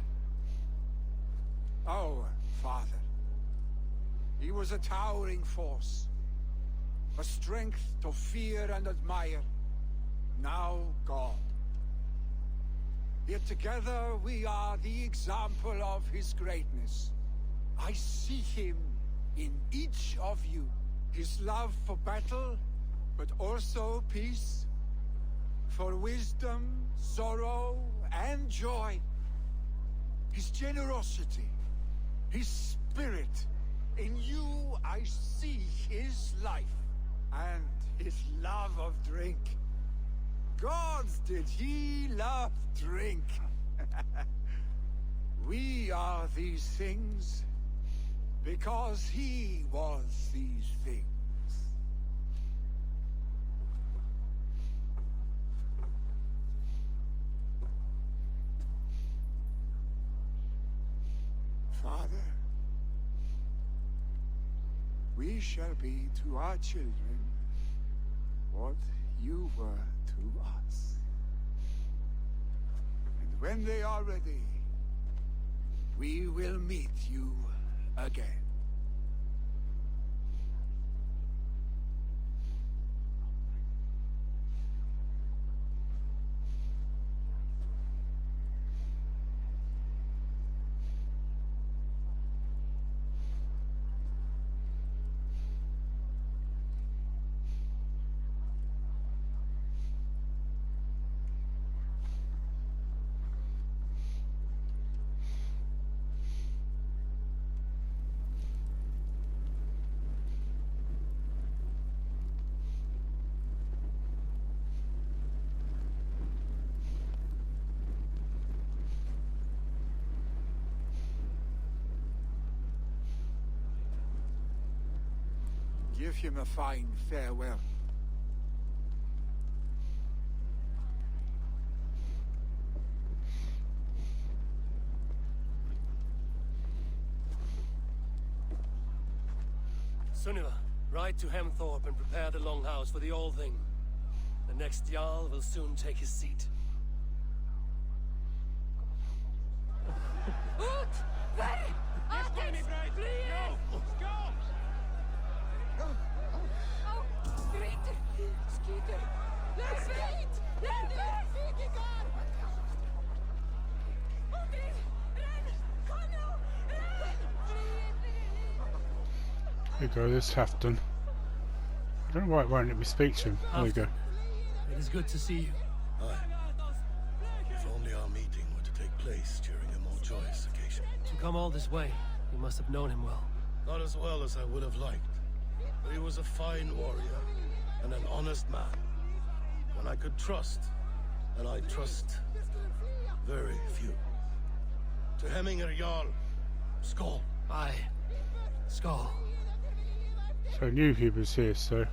Our father. He was a towering force. A strength to fear and admire. Now gone. Yet together we are the example of his greatness. I see him in each of you. His love for battle, but also peace. For wisdom, sorrow, and joy. His generosity, his spirit. In you I see his life. And his love of drink. Gods, did he love drink? We are these things because he was these things. Father, we shall be to our children what you were to us. And when they are ready, we will meet you again. Give him a fine farewell. Sunniva, ride to Hemthorpe and prepare the Longhouse for the All Thing. The next Jarl will soon take his seat. There you go, this Hafton. I don't know why it won't let me speak to him. There we go. It is good to see you. Hi. If only our meeting were to take place during a more joyous occasion. To come all this way, you must have known him well. Not as well as I would have liked. But he was a fine warrior and an honest man. One I could trust, and I trust very few. To Hemminger Jarl, Skål. Aye. Skål. So I knew he was here, so...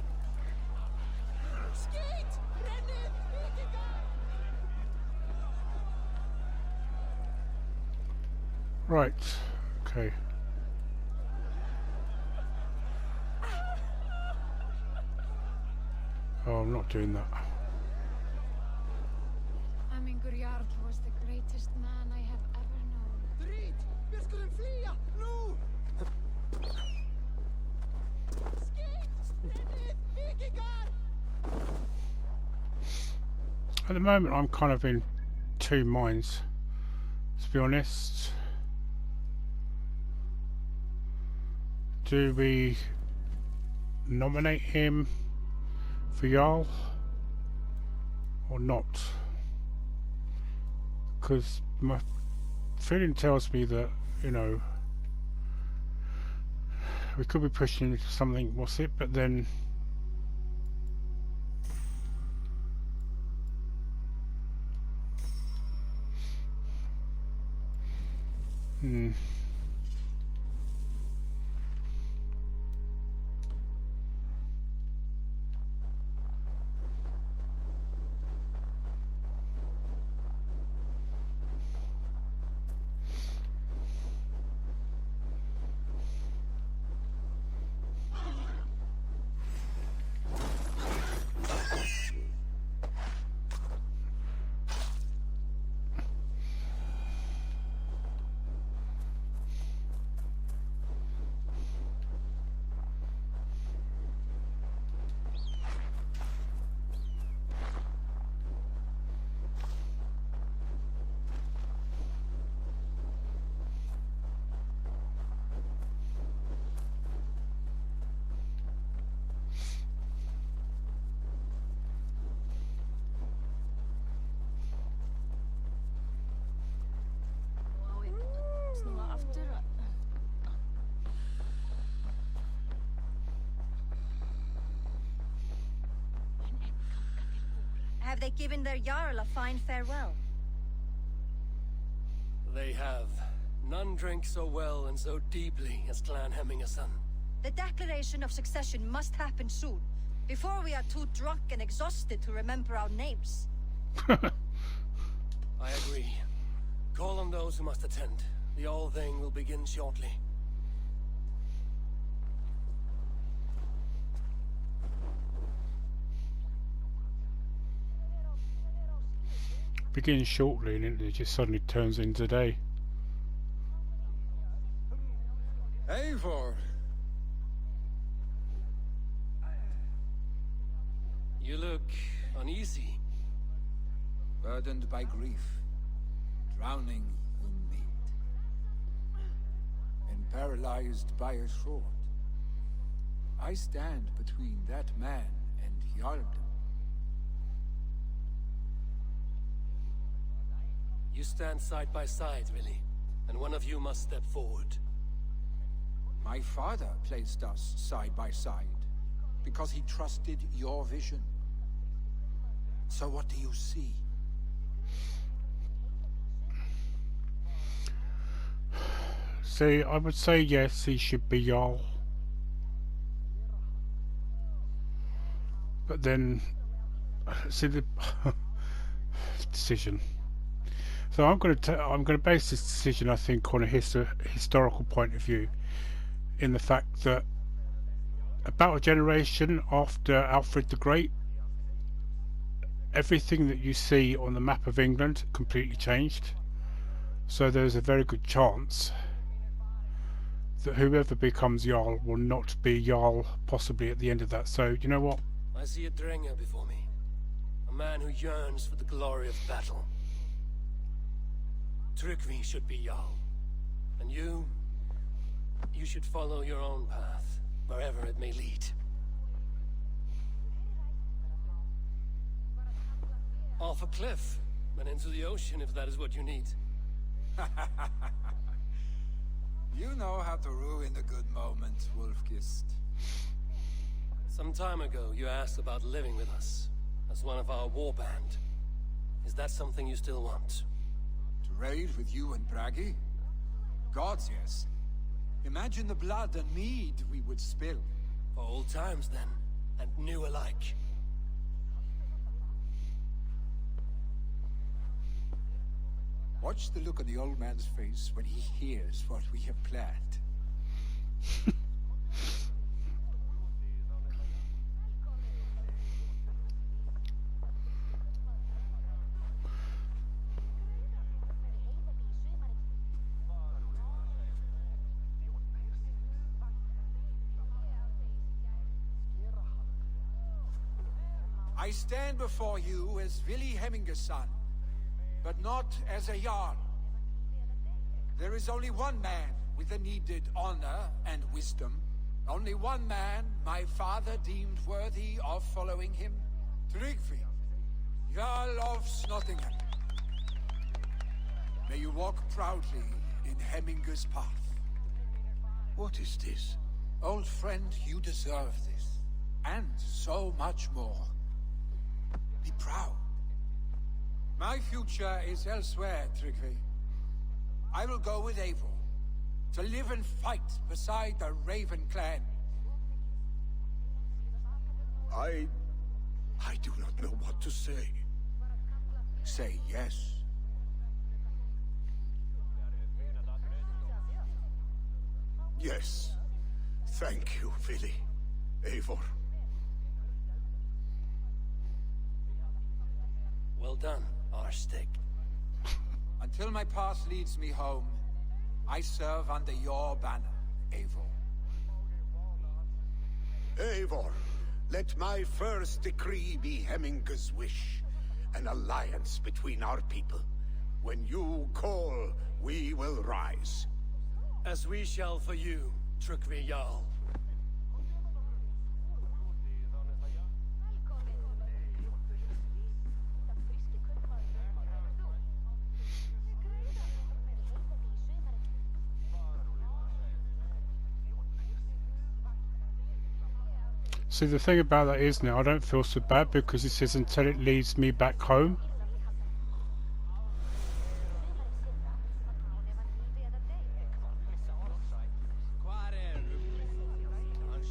Right, okay. Oh, I'm not doing that. Hemminger Jarl was the greatest man I have ever known. Vi skulle fly! Nu! At the moment I'm kind of in two minds, to be honest. Do we nominate him for Jarl or not? Because my feeling tells me that, you know, We could be pushing into something, what's it? But then... Have they given their Jarl a fine farewell? They have. None drink so well and so deeply as Clan Hemmingerson. The declaration of succession must happen soon, before we are too drunk and exhausted to remember our names. I agree. Call on those who must attend. The old thing will begin shortly. Begins shortly and it just suddenly turns into day. Eivor! You look uneasy. Burdened by grief, drowning in mead, and paralyzed by a sword. I stand between that man and Jarldom. You stand side by side, Vili, and one of you must step forward. My father placed us side by side, because he trusted your vision. So what do you see? See, I would say yes, he should be Jarl. But then, see the decision. So I'm going to base this decision, I think, on a historical point of view, in the fact that about a generation after Alfred the Great, everything that you see on the map of England completely changed. So there's a very good chance that whoever becomes Jarl will not be Jarl possibly at the end of that. So, you know what? I see a Drenger before me. A man who yearns for the glory of battle. Tryggvi should be Jarl. And you should follow your own path, wherever it may lead. Off a cliff, and into the ocean if that is what you need. You know how to ruin a good moment, Wolfkist. Some time ago, you asked about living with us, as one of our warband. Is that something you still want? To raid with you and Bragi? Gods, yes. Imagine the blood and mead we would spill. For old times, then, and new alike. Watch the look on the old man's face when he hears what we have planned. I stand before you as Vili Hemmingerson, but not as a Jarl. There is only one man with the needed honor and wisdom. Only one man my father deemed worthy of following him. Tryggvi, Jarl of Snotingham. May you walk proudly in Hemminger's path. What is this? Old friend, you deserve this. And so much more. Be proud. My future is elsewhere, Tryggvi. I will go with Eivor, to live and fight beside the Raven clan. I do not know what to say. Say yes. Yes. Thank you, Vili. Eivor. Well done, Arstig. Until my path leads me home, I serve under your banner, Eivor. Eivor, let my first decree be Hemminger's wish. An alliance between our people. When you call, we will rise. As we shall for you, Tryggvi Jarl. See, the thing about that is now I don't feel so bad because it says until it leads me back home.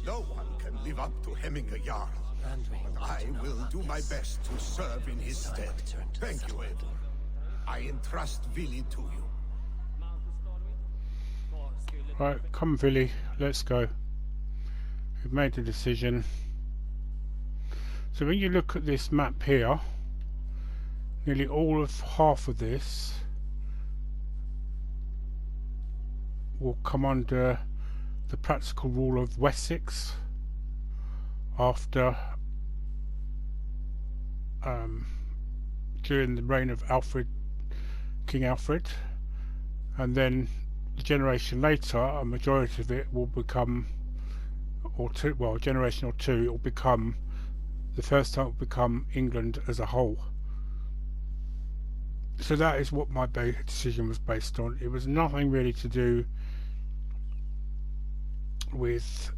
No one can live up to Hemminger Jarl, but I will do my best to serve in his stead. Thank you, Eivor. I entrust Vili to you. Right, come Vili, let's go. We've made the decision. So when you look at this map here, nearly all of half of this will come under the practical rule of Wessex after during the reign of King Alfred, and then a generation later a majority of it will become, or two, well, a generation or two, it will become, the first time it will become England as a whole. So that is what my decision was based on. It was nothing really to do with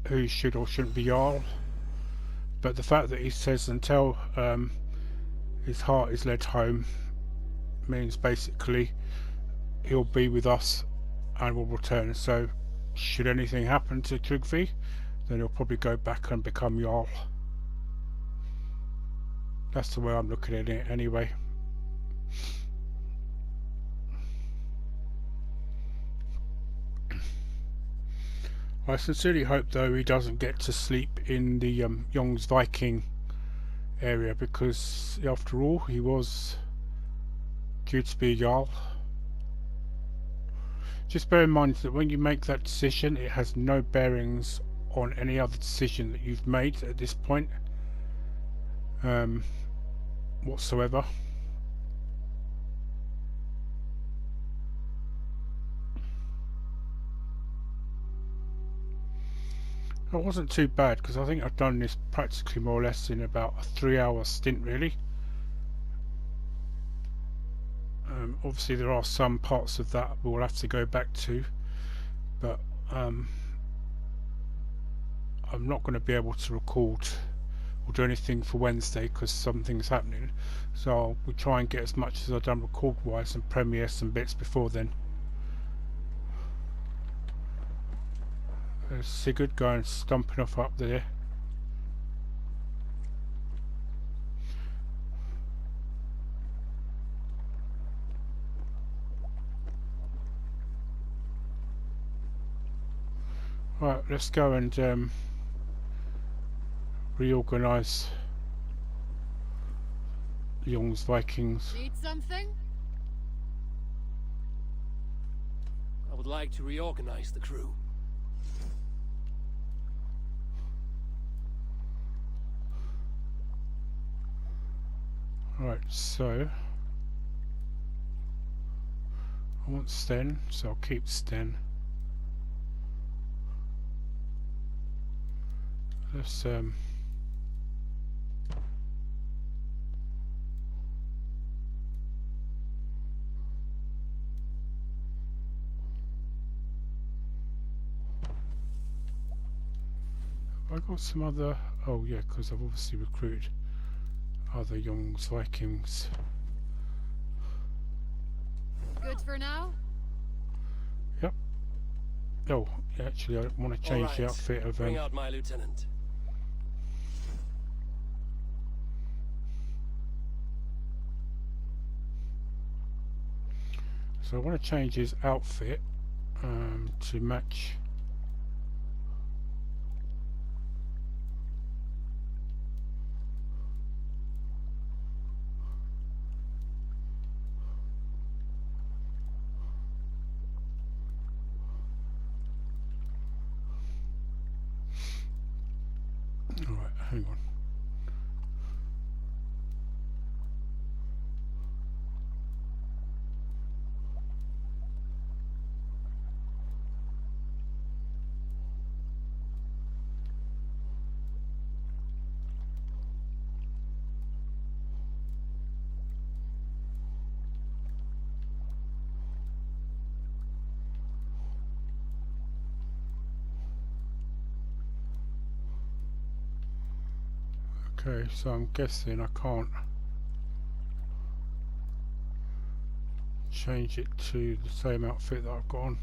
who should or shouldn't be Jarl, but the fact that he says until his heart is led home means basically he'll be with us and will return. So should anything happen to Tryggvi, then he'll probably go back and become Jarl. That's the way I'm looking at it anyway. I sincerely hope though he doesn't get to sleep in the Jomsviking area, because after all he was due to be a Jarl. Just bear in mind that when you make that decision it has no bearings on any other decision that you've made at this point whatsoever. It wasn't too bad because I think I've done this practically more or less in about a 3-hour stint really. Obviously there are some parts of that we'll have to go back to, but I'm not going to be able to record or do anything for Wednesday because something's happening, so we'll try and get as much as I've done record wise and premiere some bits before then. There's Sigurd going stomping off up there. Right, let's go and reorganise Jomsvikings. Need something? I would like to reorganize the crew. Right, so I want Sten, so I'll keep Sten. Let's I got some other... Oh yeah, because I've obviously recruited other young Vikings. Good for now? Yep. Oh, yeah, actually I want to change the outfit of... Bring out my lieutenant. So I want to change his outfit to match... Alright, hang on. Okay, so I'm guessing I can't change it to the same outfit that I've got on.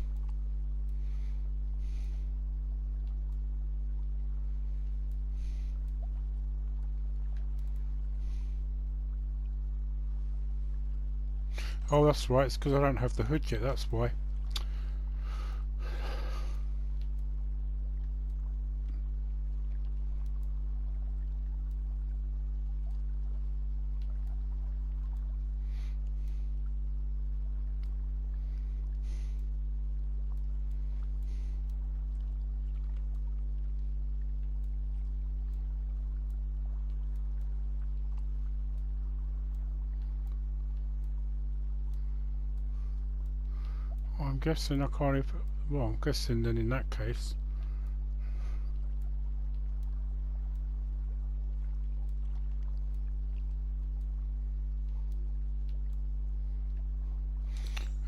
Oh, that's right, it's because I don't have the hood yet, that's why. I'm guessing I can't even... Well, I'm guessing then in that case...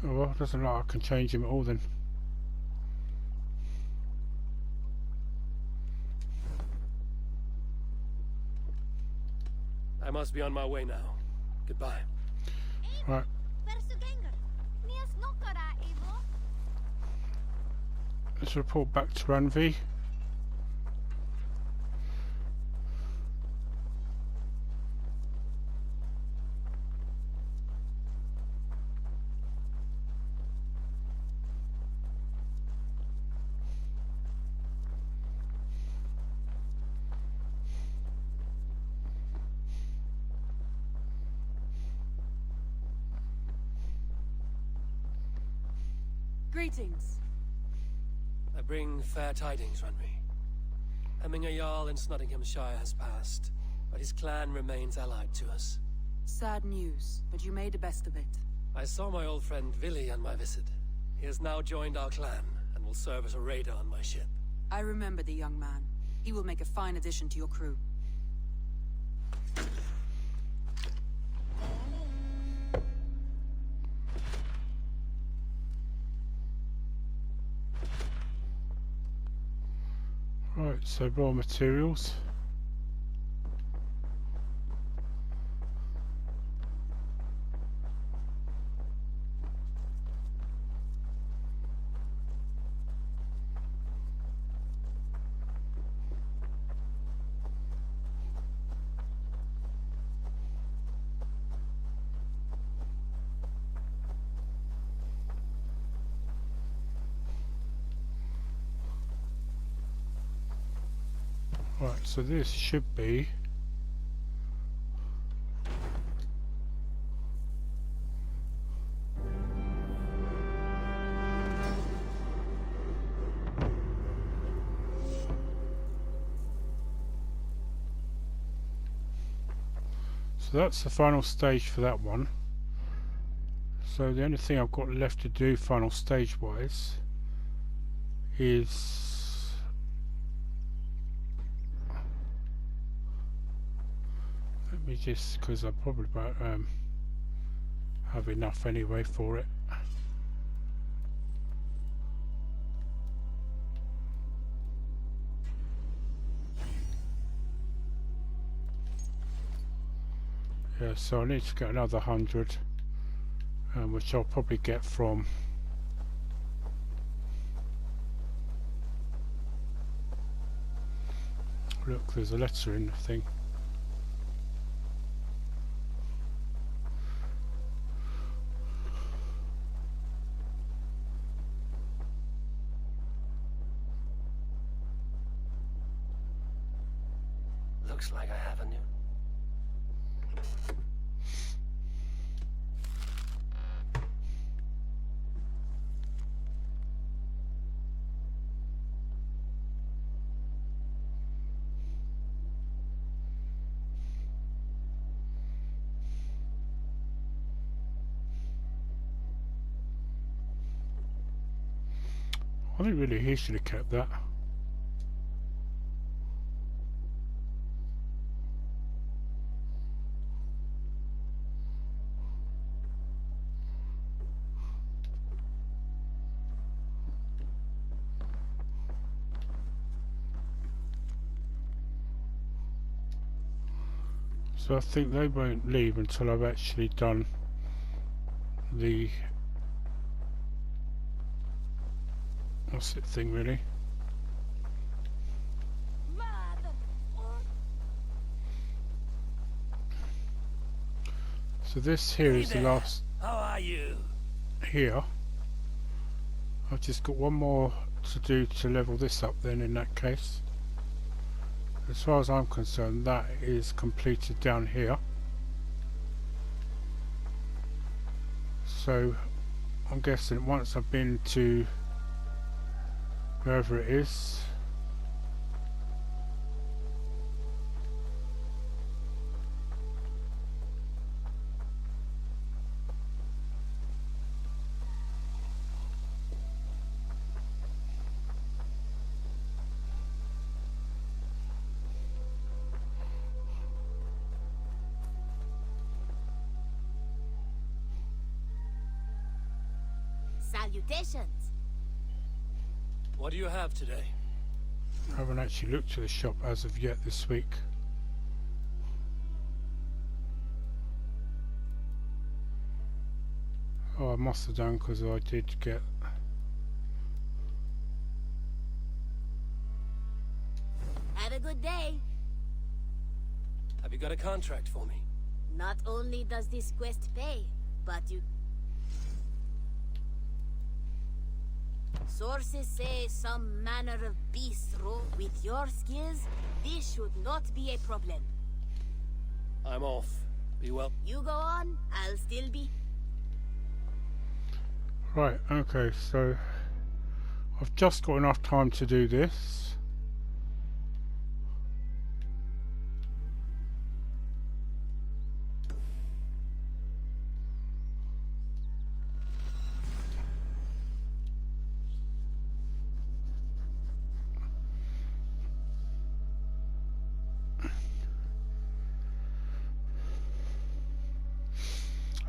Oh well, it doesn't look like I can change him at all then. I must be on my way now. Goodbye. Right. Let's report back to Ranvi. Greetings. I bring fair tidings, Ranvi. Hemminger Jarl in Snotinghamscire has passed, but his clan remains allied to us. Sad news, but you made the best of it. I saw my old friend Vili on my visit. He has now joined our clan, and will serve as a raider on my ship. I remember the young man. He will make a fine addition to your crew. Right, so raw materials. Right, so this should be so that's the final stage for that one. So the only thing I've got left to do final stage wise is just because I probably about have enough anyway for it. Yeah, so I need to get another 100, which I'll probably get from look, there's a letter in the thing. Looks like I have a new. I think really he should have kept that. So I think they won't leave until I've actually done the what's it thing really. So this here is the last. How are you? Here I've just got one more to do to level this up then in that case. As far as I'm concerned, that is completed down here. So I'm guessing once I've been to wherever it is, Salutations. What do you have today? I haven't actually looked at the shop as of yet this week. Oh, I must have done because I did get. Have a good day. Have you got a contract for me? Not only does this quest pay, but you... Sources say some manner of beast roll. With your skills, this should not be a problem. I'm off. Be well. You go on, I'll still be... Right, okay, so I've just got enough time to do this.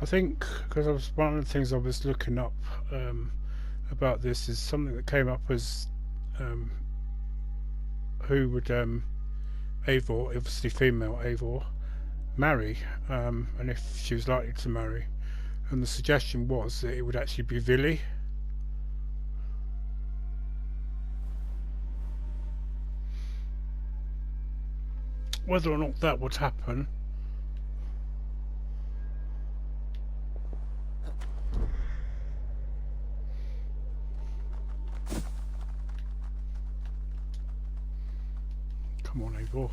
I think because one of the things I was looking up about this is something that came up as who would Eivor, obviously female Eivor, marry, and if she was likely to marry, and the suggestion was that it would actually be Vili. Whether or not that would happen, come on, Eivor.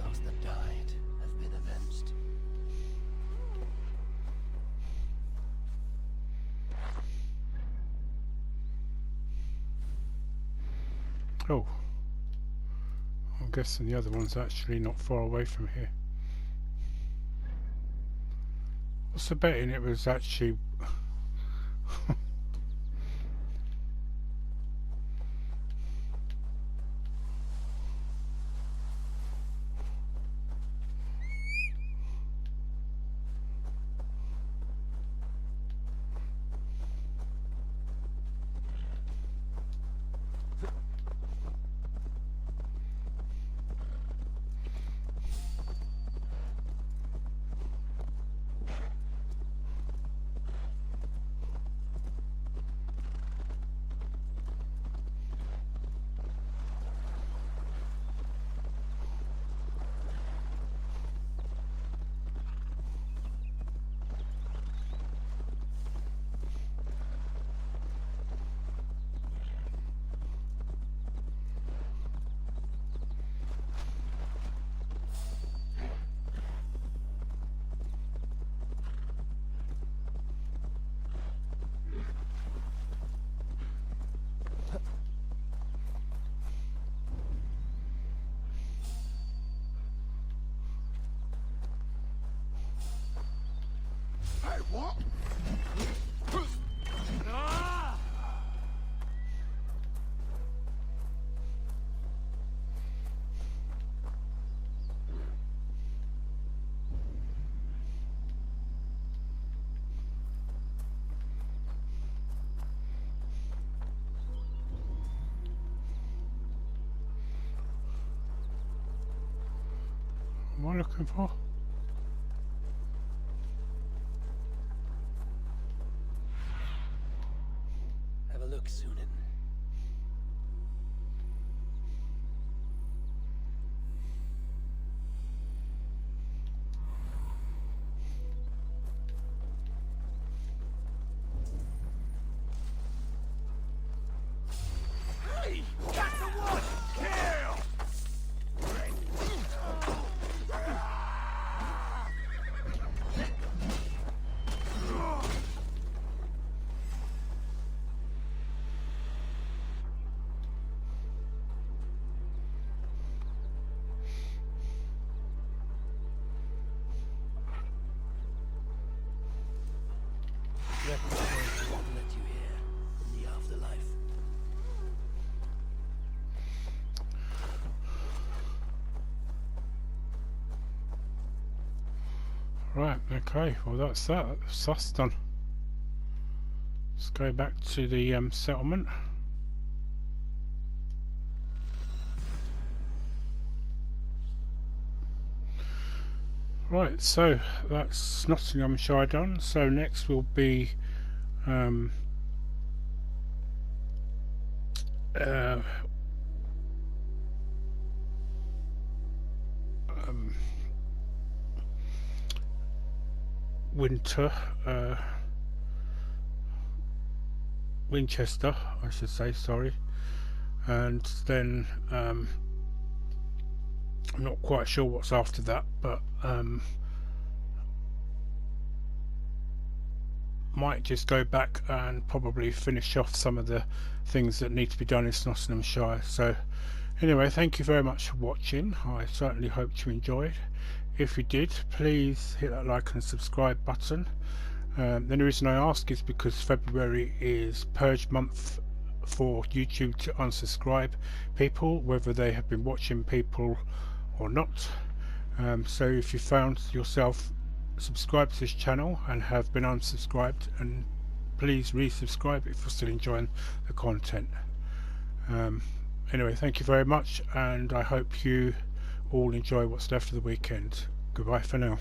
Those that died have been avenged. Oh, I'm guessing the other one's actually not far away from here. What's the betting it was actually... Hey, what? What am I looking for? Have a look, Sunan. Hey! Got the one! Kill! Let you hear from the afterlife. Right, okay, well that's that. That's done. Let's go back to the settlement. Right, so that's Snotinghamscire done. So next will be Winchester, I should say, sorry, and then I'm not quite sure what's after that, but might just go back and probably finish off some of the things that need to be done in Snotinghamscire. So anyway, thank you very much for watching. I certainly hope you enjoyed. If you did, please hit that like and subscribe button. The only reason I ask is because February is purge month for YouTube to unsubscribe people, whether they have been watching people or not. So if you found yourself subscribed to this channel and have been unsubscribed, and please resubscribe if you're still enjoying the content. Anyway, thank you very much, and I hope you all enjoy what's left of the weekend. Goodbye for now.